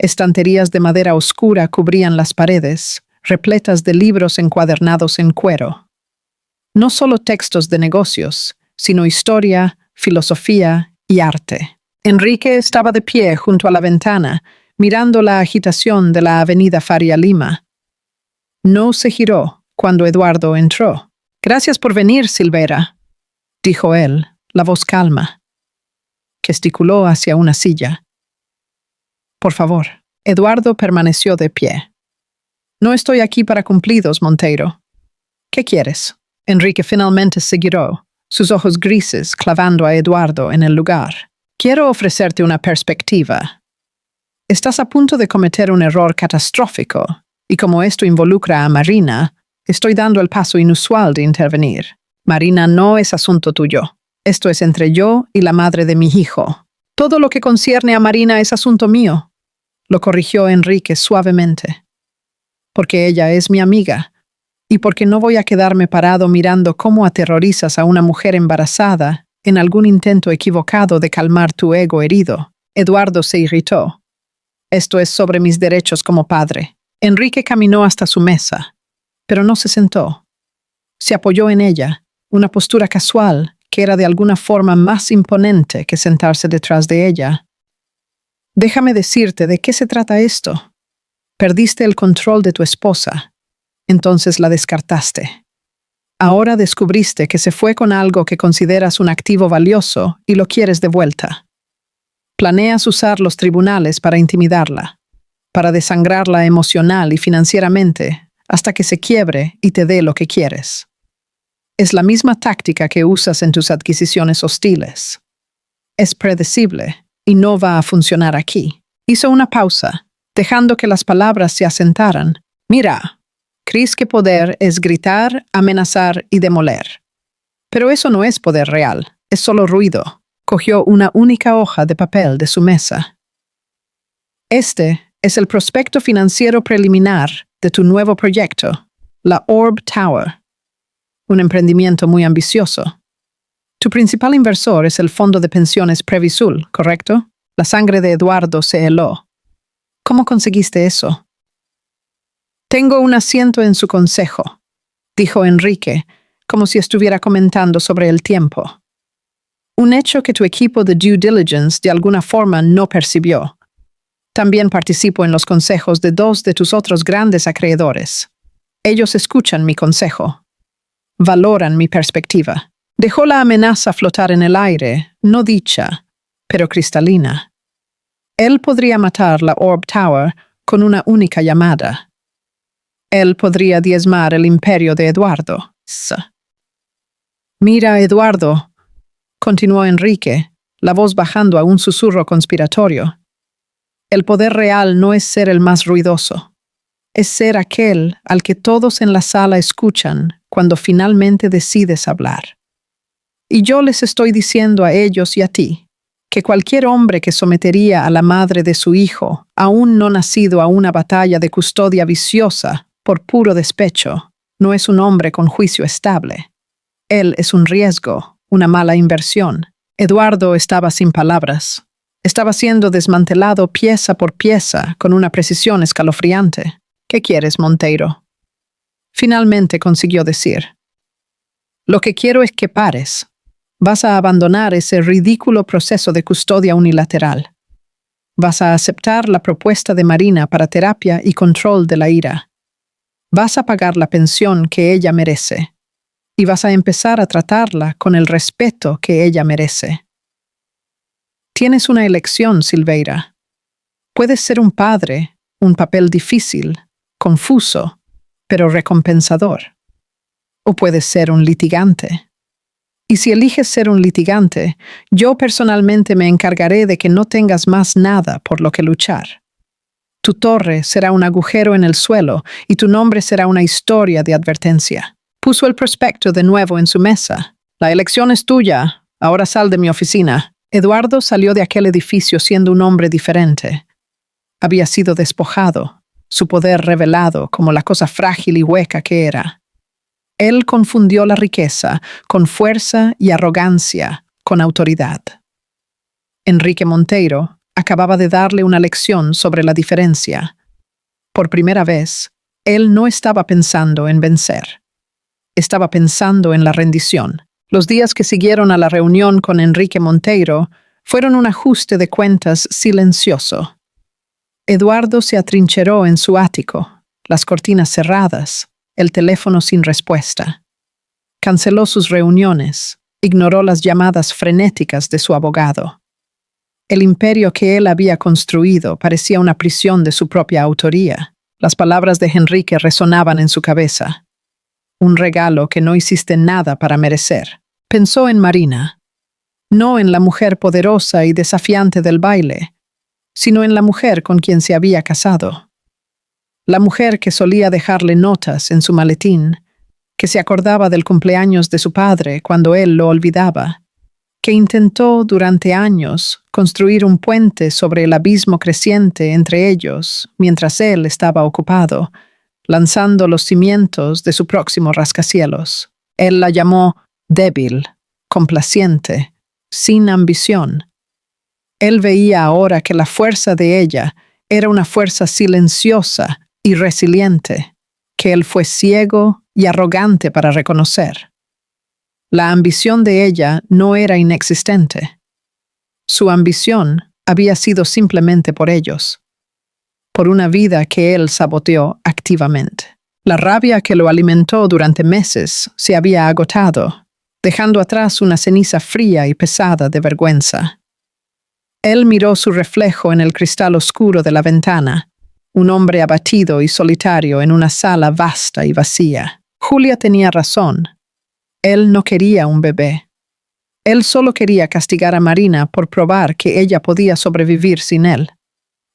Estanterías de madera oscura cubrían las paredes, repletas de libros encuadernados en cuero. No solo textos de negocios, sino historia, filosofía y arte. Enrique estaba de pie junto a la ventana, mirando la agitación de la avenida Faria Lima. No se giró cuando Eduardo entró. «Gracias por venir, Silveira», dijo él, la voz calma. Gesticuló hacia una silla. «Por favor». Eduardo permaneció de pie. «No estoy aquí para cumplidos, Monteiro». «¿Qué quieres?» Enrique finalmente se giró, sus ojos grises clavando a Eduardo en el lugar. «Quiero ofrecerte una perspectiva. Estás a punto de cometer un error catastrófico, y como esto involucra a Marina, estoy dando el paso inusual de intervenir. Marina no es asunto tuyo. Esto es entre yo y la madre de mi hijo. Todo lo que concierne a Marina es asunto mío», lo corrigió Enrique suavemente. «Porque ella es mi amiga, y porque no voy a quedarme parado mirando cómo aterrorizas a una mujer embarazada en algún intento equivocado de calmar tu ego herido». Eduardo se irritó. «Esto es sobre mis derechos como padre». Enrique caminó hasta su mesa, pero no se sentó. Se apoyó en ella, una postura casual que era de alguna forma más imponente que sentarse detrás de ella. «Déjame decirte de qué se trata esto. Perdiste el control de tu esposa, entonces la descartaste. Ahora descubriste que se fue con algo que consideras un activo valioso y lo quieres de vuelta. Planeas usar los tribunales para intimidarla, para desangrarla emocional y financieramente hasta que se quiebre y te dé lo que quieres. Es la misma táctica que usas en tus adquisiciones hostiles. Es predecible y no va a funcionar aquí». Hizo una pausa, dejando que las palabras se asentaran. «Mira, crees que poder es gritar, amenazar y demoler. Pero eso no es poder real, es solo ruido. Cogió una única hoja de papel de su mesa. Este es el prospecto financiero preliminar de tu nuevo proyecto, la Orb Tower. Un emprendimiento muy ambicioso. Tu principal inversor es el fondo de pensiones Previsul, ¿correcto? La sangre de Eduardo se heló. ¿Cómo conseguiste eso? Tengo un asiento en su consejo, dijo Enrique, como si estuviera comentando sobre el tiempo. Un hecho que tu equipo de due diligence de alguna forma no percibió. También participo en los consejos de 2 de tus otros grandes acreedores. Ellos escuchan mi consejo. Valoran mi perspectiva. Dejó la amenaza flotar en el aire, no dicha, pero cristalina. Él podría matar la Orb Tower con una única llamada. Él podría diezmar el imperio de Eduardo. Mira, Eduardo, continuó Enrique, la voz bajando a un susurro conspiratorio. El poder real no es ser el más ruidoso. Es ser aquel al que todos en la sala escuchan cuando finalmente decides hablar. Y yo les estoy diciendo a ellos y a ti, que cualquier hombre que sometería a la madre de su hijo, aún no nacido, a una batalla de custodia viciosa por puro despecho, no es un hombre con juicio estable. Él es un riesgo, una mala inversión. Eduardo estaba sin palabras. Estaba siendo desmantelado pieza por pieza con una precisión escalofriante. ¿Qué quieres, Monteiro? Finalmente consiguió decir. Lo que quiero es que pares. Vas a abandonar ese ridículo proceso de custodia unilateral. Vas a aceptar la propuesta de Marina para terapia y control de la ira. Vas a pagar la pensión que ella merece. Y vas a empezar a tratarla con el respeto que ella merece. Tienes una elección, Silveira. Puedes ser un padre, un papel difícil, confuso, pero recompensador. O puedes ser un litigante. Y si eliges ser un litigante, yo personalmente me encargaré de que no tengas más nada por lo que luchar. Tu torre será un agujero en el suelo y tu nombre será una historia de advertencia. Puso el prospecto de nuevo en su mesa. La elección es tuya. Ahora sal de mi oficina. Eduardo salió de aquel edificio siendo un hombre diferente. Había sido despojado, su poder revelado como la cosa frágil y hueca que era. Él confundió la riqueza con fuerza y arrogancia con autoridad. Enrique Monteiro acababa de darle una lección sobre la diferencia. Por primera vez, él no estaba pensando en vencer. Estaba pensando en la rendición. Los días que siguieron a la reunión con Enrique Monteiro fueron un ajuste de cuentas silencioso. Eduardo se atrincheró en su ático, las cortinas cerradas, el teléfono sin respuesta. Canceló sus reuniones, ignoró las llamadas frenéticas de su abogado. El imperio que él había construido parecía una prisión de su propia autoría. Las palabras de Enrique resonaban en su cabeza. Un regalo que no hiciste nada para merecer. Pensó en Marina, no en la mujer poderosa y desafiante del baile, sino en la mujer con quien se había casado. La mujer que solía dejarle notas en su maletín, que se acordaba del cumpleaños de su padre cuando él lo olvidaba, que intentó durante años construir un puente sobre el abismo creciente entre ellos mientras él estaba ocupado, lanzando los cimientos de su próximo rascacielos. Él la llamó débil, complaciente, sin ambición. Él veía ahora que la fuerza de ella era una fuerza silenciosa y resiliente, que él fue ciego y arrogante para reconocer. La ambición de ella no era inexistente. Su ambición había sido simplemente por ellos, por una vida que él saboteó activamente. La rabia que lo alimentó durante meses se había agotado, dejando atrás una ceniza fría y pesada de vergüenza. Él miró su reflejo en el cristal oscuro de la ventana, un hombre abatido y solitario en una sala vasta y vacía. Julia tenía razón. Él no quería un bebé. Él solo quería castigar a Marina por probar que ella podía sobrevivir sin él.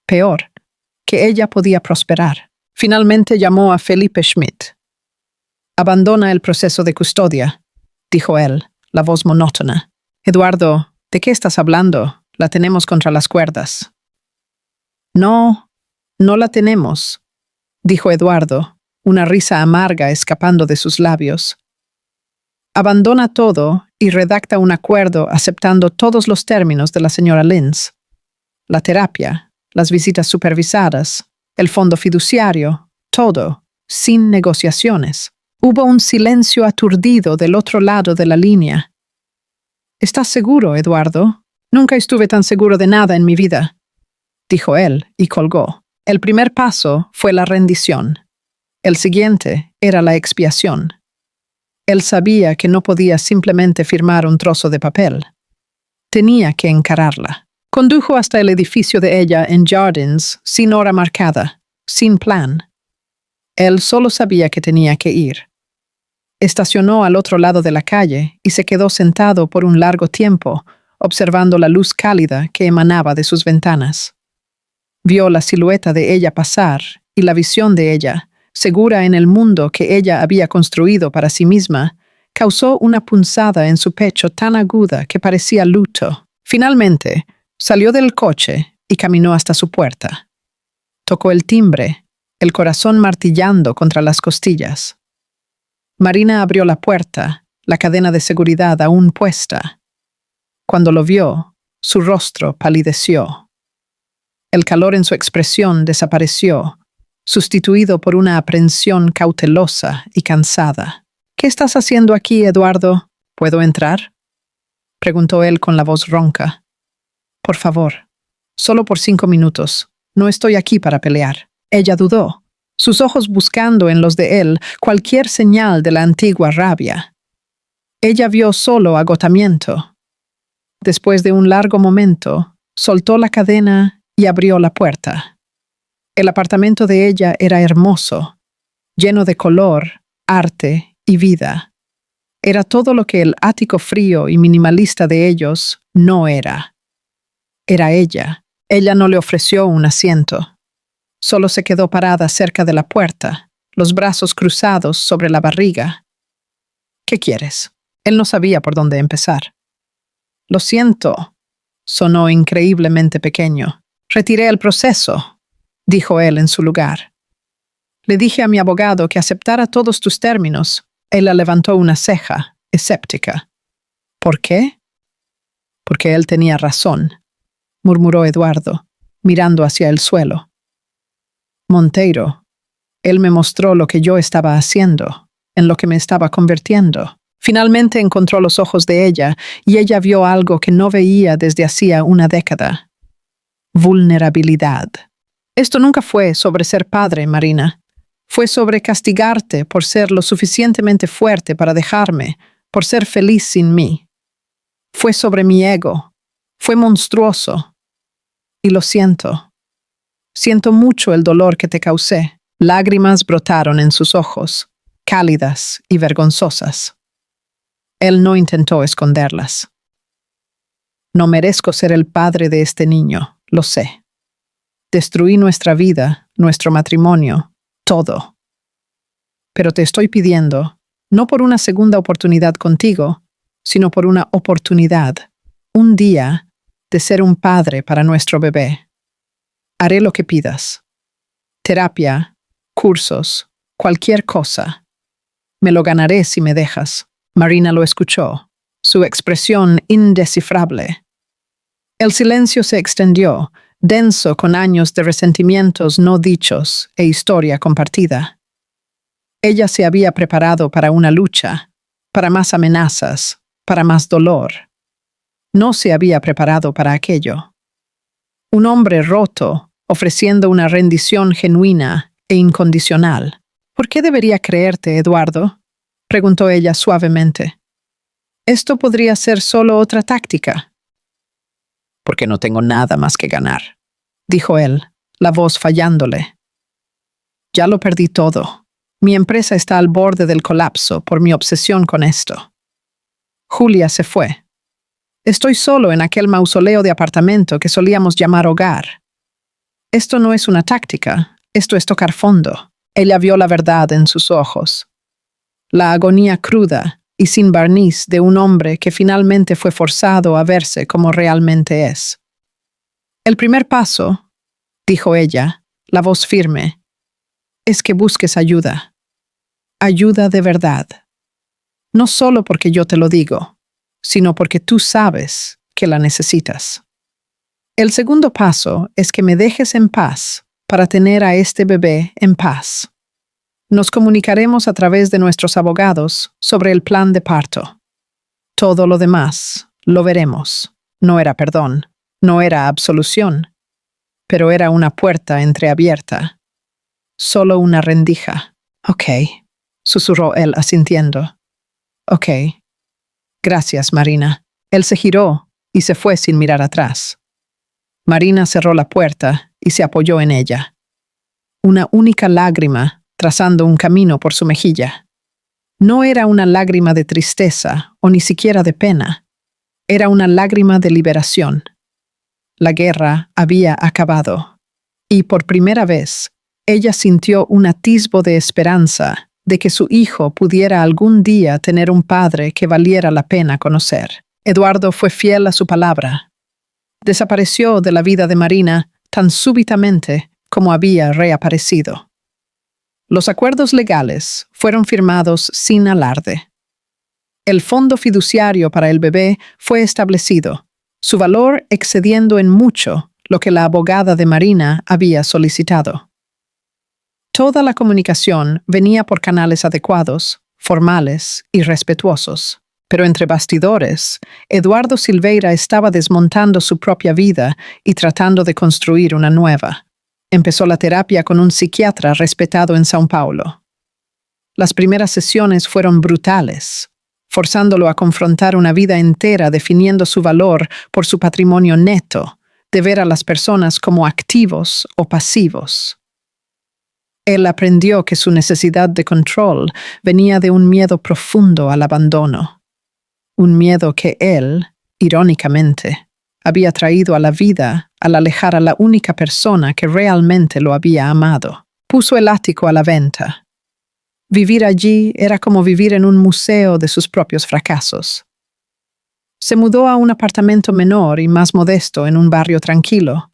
Peor, que ella podía prosperar. Finalmente llamó a Felipe Schmidt. «Abandona el proceso de custodia», dijo él, la voz monótona. «Eduardo, ¿De qué estás hablando? La tenemos contra las cuerdas. No, no la tenemos, dijo Eduardo, una risa amarga escapando de sus labios. Abandona todo y redacta un acuerdo aceptando todos los términos de la señora Linz. La terapia, las visitas supervisadas, el fondo fiduciario, todo, sin negociaciones. Hubo un silencio aturdido del otro lado de la línea. ¿Estás seguro, Eduardo? Nunca estuve tan seguro de nada en mi vida, dijo él y colgó. El primer paso fue la rendición. El siguiente era la expiación. Él sabía que no podía simplemente firmar un trozo de papel. Tenía que encararla. Condujo hasta el edificio de ella en Jardins sin hora marcada, sin plan. Él solo sabía que tenía que ir. Estacionó al otro lado de la calle y se quedó sentado por un largo tiempo, observando la luz cálida que emanaba de sus ventanas. Vio la silueta de ella pasar y la visión de ella, segura en el mundo que ella había construido para sí misma, causó una punzada en su pecho tan aguda que parecía luto. Finalmente, salió del coche y caminó hasta su puerta. Tocó el timbre, el corazón martillando contra las costillas. Marina abrió la puerta, la cadena de seguridad aún puesta. Cuando lo vio, su rostro palideció. El calor en su expresión desapareció, sustituido por una aprensión cautelosa y cansada. ¿Qué estás haciendo aquí, Eduardo? ¿Puedo entrar?, preguntó él con la voz ronca. Por favor, solo por 5 minutos. No estoy aquí para pelear. Ella dudó, sus ojos buscando en los de él cualquier señal de la antigua rabia. Ella vio solo agotamiento. Después de un largo momento, soltó la cadena y abrió la puerta. El apartamento de ella era hermoso, lleno de color, arte y vida. Era todo lo que el ático frío y minimalista de ellos no era. Era ella. Ella no le ofreció un asiento. Solo se quedó parada cerca de la puerta, los brazos cruzados sobre la barriga. ¿Qué quieres? Él no sabía por dónde empezar. Lo siento, sonó increíblemente pequeño. Retiré el proceso, dijo él en su lugar. Le dije a mi abogado que aceptara todos tus términos. Ella levantó una ceja, escéptica. ¿Por qué? Porque él tenía razón, murmuró Eduardo, mirando hacia el suelo. Monteiro, él me mostró lo que yo estaba haciendo, en lo que me estaba convirtiendo. Finalmente encontró los ojos de ella y ella vio algo que no veía desde hacía una década. Vulnerabilidad. Esto nunca fue sobre ser padre, Marina. Fue sobre castigarte por ser lo suficientemente fuerte para dejarme, por ser feliz sin mí. Fue sobre mi ego. Fue monstruoso. Y lo siento. Siento mucho el dolor que te causé. Lágrimas brotaron en sus ojos, cálidas y vergonzosas. Él no intentó esconderlas. No merezco ser el padre de este niño, lo sé. Destruí nuestra vida, nuestro matrimonio, todo. Pero te estoy pidiendo, no por una segunda oportunidad contigo, sino por una oportunidad, un día, de ser un padre para nuestro bebé. Haré lo que pidas. Terapia, cursos, cualquier cosa. Me lo ganaré si me dejas. Marina lo escuchó, su expresión indescifrable. El silencio se extendió, denso con años de resentimientos no dichos e historia compartida. Ella se había preparado para una lucha, para más amenazas, para más dolor. No se había preparado para aquello. Un hombre roto, ofreciendo una rendición genuina e incondicional. ¿Por qué debería creerte, Eduardo?, preguntó ella suavemente. Esto podría ser solo otra táctica. Porque no tengo nada más que ganar, dijo él, la voz fallándole. Ya lo perdí todo. Mi empresa está al borde del colapso por mi obsesión con esto. Julia se fue. Estoy solo en aquel mausoleo de apartamento que solíamos llamar hogar. Esto no es una táctica, esto es tocar fondo. Ella vio la verdad en sus ojos. La agonía cruda, y sin barniz de un hombre que finalmente fue forzado a verse como realmente es. El primer paso, dijo ella, la voz firme, es que busques ayuda. Ayuda de verdad. No solo porque yo te lo digo, sino porque tú sabes que la necesitas. El segundo paso es que me dejes en paz para tener a este bebé en paz. Nos comunicaremos a través de nuestros abogados sobre el plan de parto. Todo lo demás lo veremos. No era perdón, no era absolución, pero era una puerta entreabierta. Solo una rendija. Ok, susurró él asintiendo. Ok. Gracias, Marina. Él se giró y se fue sin mirar atrás. Marina cerró la puerta y se apoyó en ella. Una única lágrima trazando un camino por su mejilla. No era una lágrima de tristeza o ni siquiera de pena. Era una lágrima de liberación. La guerra había acabado. Y por primera vez, ella sintió un atisbo de esperanza de que su hijo pudiera algún día tener un padre que valiera la pena conocer. Eduardo fue fiel a su palabra. Desapareció de la vida de Marina tan súbitamente como había reaparecido. Los acuerdos legales fueron firmados sin alarde. El fondo fiduciario para el bebé fue establecido, su valor excediendo en mucho lo que la abogada de Marina había solicitado. Toda la comunicación venía por canales adecuados, formales y respetuosos. Pero entre bastidores, Eduardo Silveira estaba desmontando su propia vida y tratando de construir una nueva. Empezó la terapia con un psiquiatra respetado en São Paulo. Las primeras sesiones fueron brutales, forzándolo a confrontar una vida entera definiendo su valor por su patrimonio neto, de ver a las personas como activos o pasivos. Él aprendió que su necesidad de control venía de un miedo profundo al abandono. Un miedo que él, irónicamente, había traído a la vida al alejar a la única persona que realmente lo había amado. Puso el ático a la venta. Vivir allí era como vivir en un museo de sus propios fracasos. Se mudó a un apartamento menor y más modesto en un barrio tranquilo,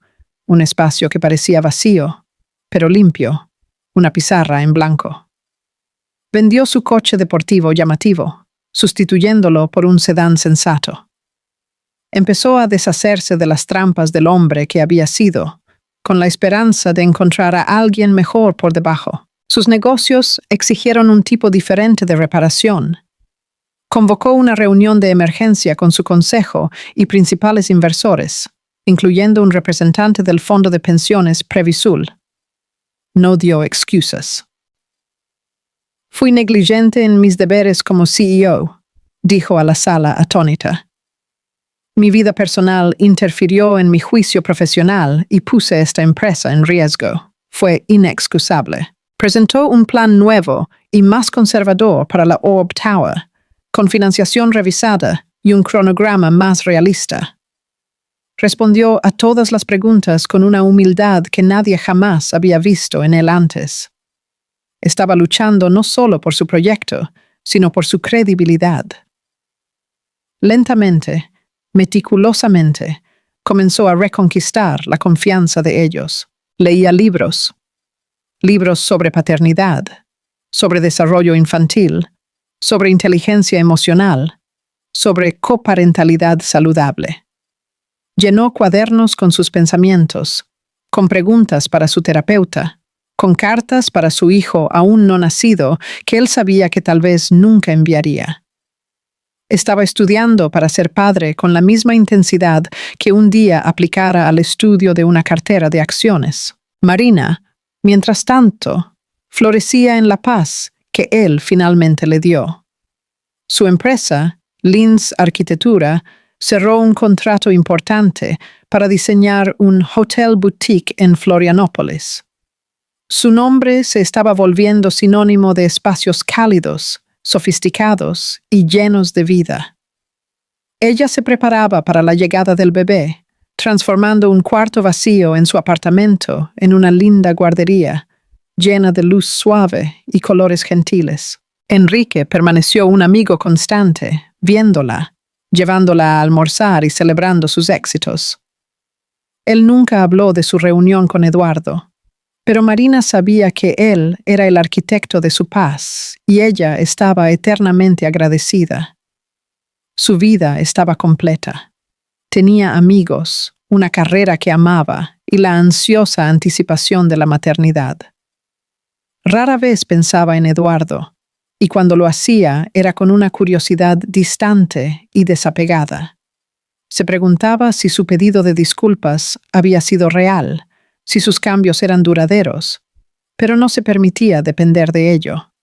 un espacio que parecía vacío, pero limpio, una pizarra en blanco. Vendió su coche deportivo llamativo, sustituyéndolo por un sedán sensato. Empezó a deshacerse de las trampas del hombre que había sido, con la esperanza de encontrar a alguien mejor por debajo. Sus negocios exigieron un tipo diferente de reparación. Convocó una reunión de emergencia con su consejo y principales inversores, incluyendo un representante del fondo de pensiones Previsul. No dio excusas. Fui negligente en mis deberes como CEO, dijo a la sala atónita. Mi vida personal interfirió en mi juicio profesional y puse esta empresa en riesgo. Fue inexcusable. Presentó un plan nuevo y más conservador para la Orb Tower, con financiación revisada y un cronograma más realista. Respondió a todas las preguntas con una humildad que nadie jamás había visto en él antes. Estaba luchando no solo por su proyecto, sino por su credibilidad. Lentamente, meticulosamente, comenzó a reconquistar la confianza de ellos. Leía libros sobre paternidad, sobre desarrollo infantil, sobre inteligencia emocional, sobre coparentalidad saludable. Llenó cuadernos con sus pensamientos, con preguntas para su terapeuta, con cartas para su hijo aún no nacido que él sabía que tal vez nunca enviaría. Estaba estudiando para ser padre con la misma intensidad que un día aplicara al estudio de una cartera de acciones. Marina, mientras tanto, florecía en la paz que él finalmente le dio. Su empresa, Linz Arquitectura, cerró un contrato importante para diseñar un hotel boutique en Florianópolis. Su nombre se estaba volviendo sinónimo de espacios cálidos, sofisticados y llenos de vida. Ella se preparaba para la llegada del bebé, transformando un cuarto vacío en su apartamento en una linda guardería, llena de luz suave y colores gentiles. Enrique permaneció un amigo constante, viéndola, llevándola a almorzar y celebrando sus éxitos. Él nunca habló de su reunión con Eduardo, pero Marina sabía que él era el arquitecto de su paz y ella estaba eternamente agradecida. Su vida estaba completa. Tenía amigos, una carrera que amaba y la ansiosa anticipación de la maternidad. Rara vez pensaba en Eduardo, y cuando lo hacía era con una curiosidad distante y desapegada. Se preguntaba si su pedido de disculpas había sido real, si sus cambios eran duraderos, pero no se permitía depender de ello.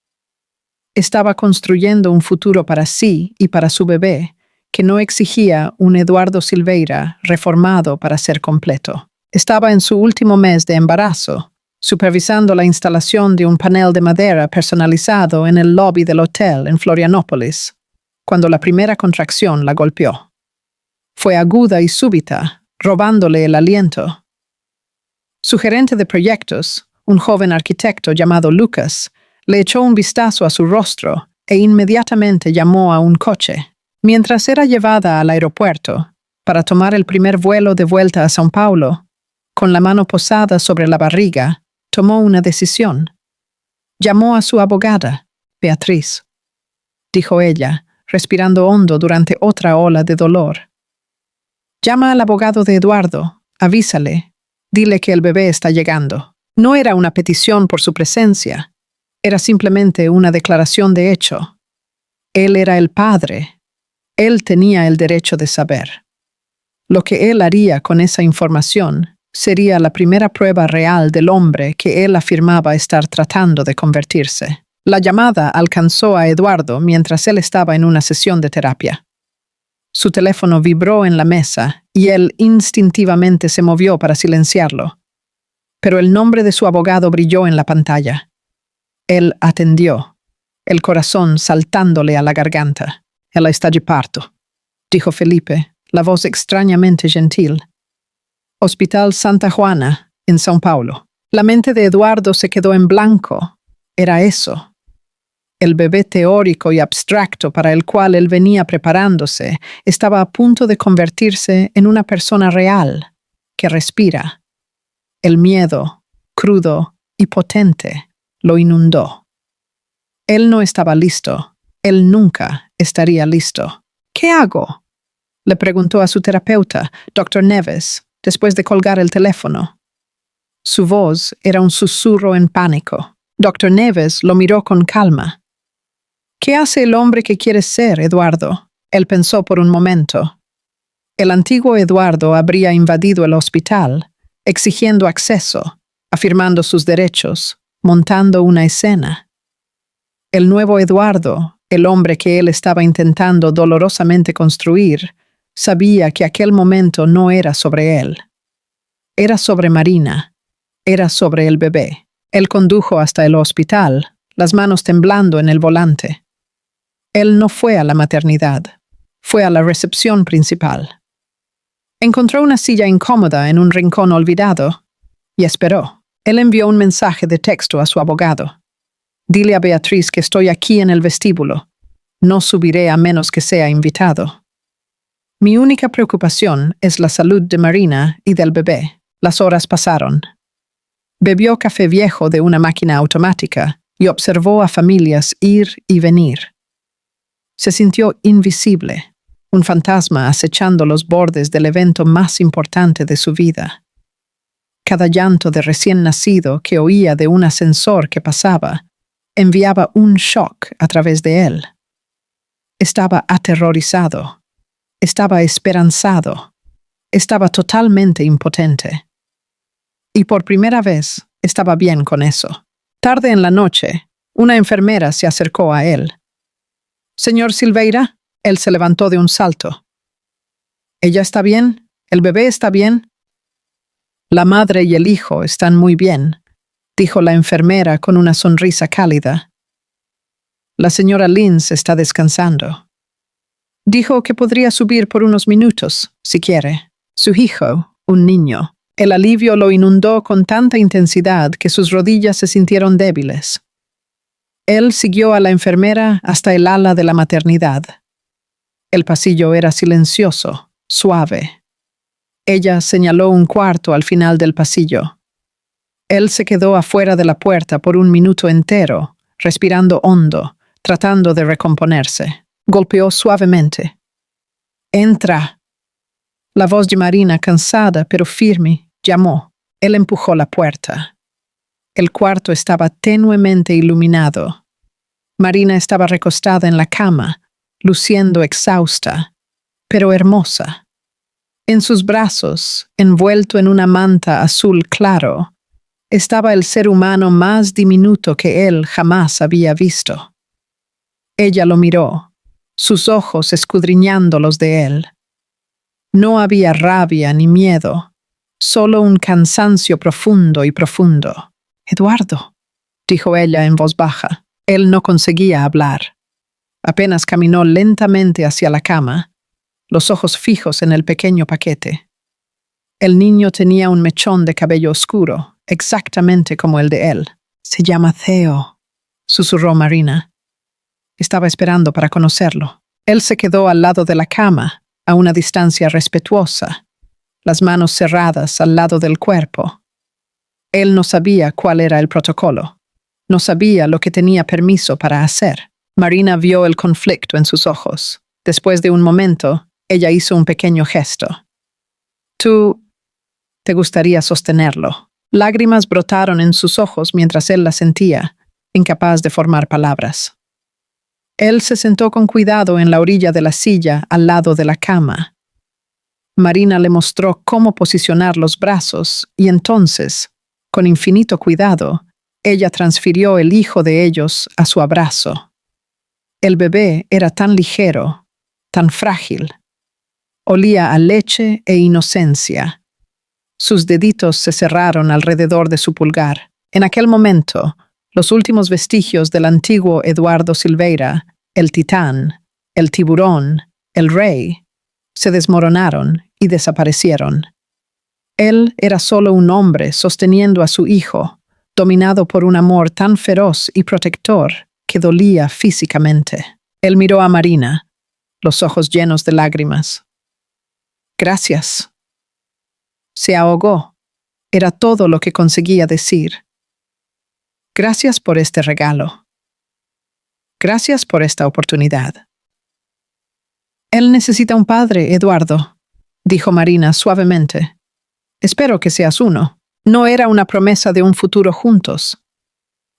Estaba construyendo un futuro para sí y para su bebé, que no exigía un Eduardo Silveira reformado para ser completo. Estaba en su último mes de embarazo, supervisando la instalación de un panel de madera personalizado en el lobby del hotel en Florianópolis, cuando la primera contracción la golpeó. Fue aguda y súbita, robándole el aliento. Su gerente de proyectos, un joven arquitecto llamado Lucas, le echó un vistazo a su rostro e inmediatamente llamó a un coche. Mientras era llevada al aeropuerto para tomar el primer vuelo de vuelta a São Paulo, con la mano posada sobre la barriga, tomó una decisión. Llamó a su abogada, Beatriz, dijo ella, respirando hondo durante otra ola de dolor. Llama al abogado de Eduardo, avísale, dile que el bebé está llegando. No era una petición por su presencia, era simplemente una declaración de hecho. Él era el padre. Él tenía el derecho de saber. Lo que él haría con esa información sería la primera prueba real del hombre que él afirmaba estar tratando de convertirse. La llamada alcanzó a Eduardo mientras él estaba en una sesión de terapia. Su teléfono vibró en la mesa y él instintivamente se movió para silenciarlo. Pero el nombre de su abogado brilló en la pantalla. Él atendió, el corazón saltándole a la garganta. «Ella está de parto», dijo Felipe, la voz extrañamente gentil. Hospital Santa Juana, en São Paulo. La mente de Eduardo se quedó en blanco. Era eso. El bebé teórico y abstracto para el cual él venía preparándose estaba a punto de convertirse en una persona real, que respira. El miedo, crudo y potente, lo inundó. Él no estaba listo. Él nunca estaría listo. «¿Qué hago?», le preguntó a su terapeuta, Dr. Neves, después de colgar el teléfono. Su voz era un susurro en pánico. Dr. Neves lo miró con calma. «¿Qué hace el hombre que quieres ser, Eduardo?», él pensó por un momento. El antiguo Eduardo habría invadido el hospital, exigiendo acceso, afirmando sus derechos, montando una escena. El nuevo Eduardo, el hombre que él estaba intentando dolorosamente construir, sabía que aquel momento no era sobre él. Era sobre Marina. Era sobre el bebé. Él condujo hasta el hospital, las manos temblando en el volante. Él no fue a la maternidad. Fue a la recepción principal. Encontró una silla incómoda en un rincón olvidado y esperó. Él envió un mensaje de texto a su abogado. «Dile a Beatriz que estoy aquí en el vestíbulo. No subiré a menos que sea invitado. Mi única preocupación es la salud de Marina y del bebé». Las horas pasaron. Bebió café viejo de una máquina automática y observó a familias ir y venir. Se sintió invisible, un fantasma acechando los bordes del evento más importante de su vida. Cada llanto de recién nacido que oía de un ascensor que pasaba enviaba un shock a través de él. Estaba aterrorizado. Estaba esperanzado. Estaba totalmente impotente. Y por primera vez estaba bien con eso. Tarde en la noche, una enfermera se acercó a él. «Señor Silveira», él se levantó de un salto. «¿Ella está bien? ¿El bebé está bien?» «La madre y el hijo están muy bien», dijo la enfermera con una sonrisa cálida. «La señora Linz está descansando. Dijo que podría subir por unos minutos, si quiere. Su hijo, un niño». El alivio lo inundó con tanta intensidad que sus rodillas se sintieron débiles. Él siguió a la enfermera hasta el ala de la maternidad. El pasillo era silencioso, suave. Ella señaló un cuarto al final del pasillo. Él se quedó afuera de la puerta por un minuto entero, respirando hondo, tratando de recomponerse. Golpeó suavemente. «Entra». La voz de Marina, cansada pero firme, llamó. Él empujó la puerta. El cuarto estaba tenuemente iluminado. Marina estaba recostada en la cama, luciendo exhausta, pero hermosa. En sus brazos, envuelto en una manta azul claro, estaba el ser humano más diminuto que él jamás había visto. Ella lo miró, sus ojos escudriñando los de él. No había rabia ni miedo, solo un cansancio profundo y profundo. «Eduardo», dijo ella en voz baja. Él no conseguía hablar. Apenas caminó lentamente hacia la cama, los ojos fijos en el pequeño paquete. El niño tenía un mechón de cabello oscuro, exactamente como el de él. «Se llama Theo», susurró Marina. Estaba esperando para conocerlo. Él se quedó al lado de la cama, a una distancia respetuosa, las manos cerradas al lado del cuerpo. Él no sabía cuál era el protocolo. No sabía lo que tenía permiso para hacer. Marina vio el conflicto en sus ojos. Después de un momento, ella hizo un pequeño gesto. «Tú te gustaría sostenerlo». Lágrimas brotaron en sus ojos mientras él la sentía, incapaz de formar palabras. Él se sentó con cuidado en la orilla de la silla al lado de la cama. Marina le mostró cómo posicionar los brazos y entonces, con infinito cuidado, ella transfirió el hijo de ellos a su abrazo. El bebé era tan ligero, tan frágil. Olía a leche e inocencia. Sus deditos se cerraron alrededor de su pulgar. En aquel momento, los últimos vestigios del antiguo Eduardo Silveira, el titán, el tiburón, el rey, se desmoronaron y desaparecieron. Él era solo un hombre sosteniendo a su hijo, dominado por un amor tan feroz y protector que dolía físicamente. Él miró a Marina, los ojos llenos de lágrimas. «Gracias». Se ahogó. Era todo lo que conseguía decir. «Gracias por este regalo. Gracias por esta oportunidad». «Él necesita un padre, Eduardo», dijo Marina suavemente. «Espero que seas uno». No era una promesa de un futuro juntos.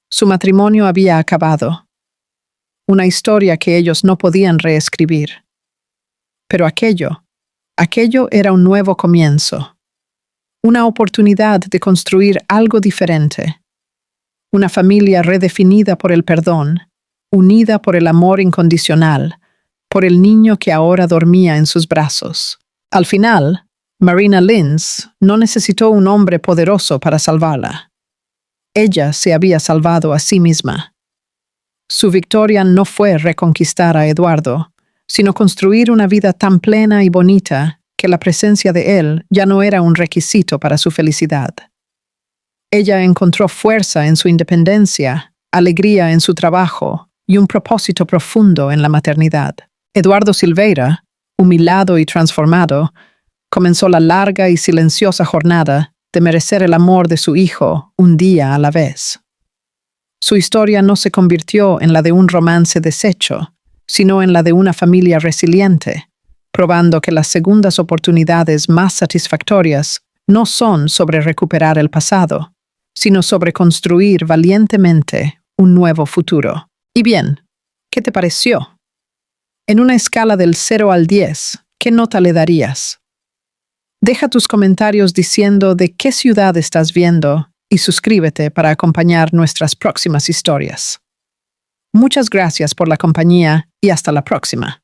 Su matrimonio había acabado. Una historia que ellos no podían reescribir. Pero aquello era un nuevo comienzo. Una oportunidad de construir algo diferente. Una familia redefinida por el perdón, unida por el amor incondicional, por el niño que ahora dormía en sus brazos. Al final, Marina Lins no necesitó un hombre poderoso para salvarla. Ella se había salvado a sí misma. Su victoria no fue reconquistar a Eduardo, sino construir una vida tan plena y bonita que la presencia de él ya no era un requisito para su felicidad. Ella encontró fuerza en su independencia, alegría en su trabajo y un propósito profundo en la maternidad. Eduardo Silveira, humilado y transformado, comenzó la larga y silenciosa jornada de merecer el amor de su hijo un día a la vez. Su historia no se convirtió en la de un romance deshecho, sino en la de una familia resiliente, probando que las segundas oportunidades más satisfactorias no son sobre recuperar el pasado, sino sobre construir valientemente un nuevo futuro. Y bien, ¿qué te pareció? En una escala del 0 al 10, ¿qué nota le darías? Deja tus comentarios diciendo de qué ciudad estás viendo y suscríbete para acompañar nuestras próximas historias. Muchas gracias por la compañía y hasta la próxima.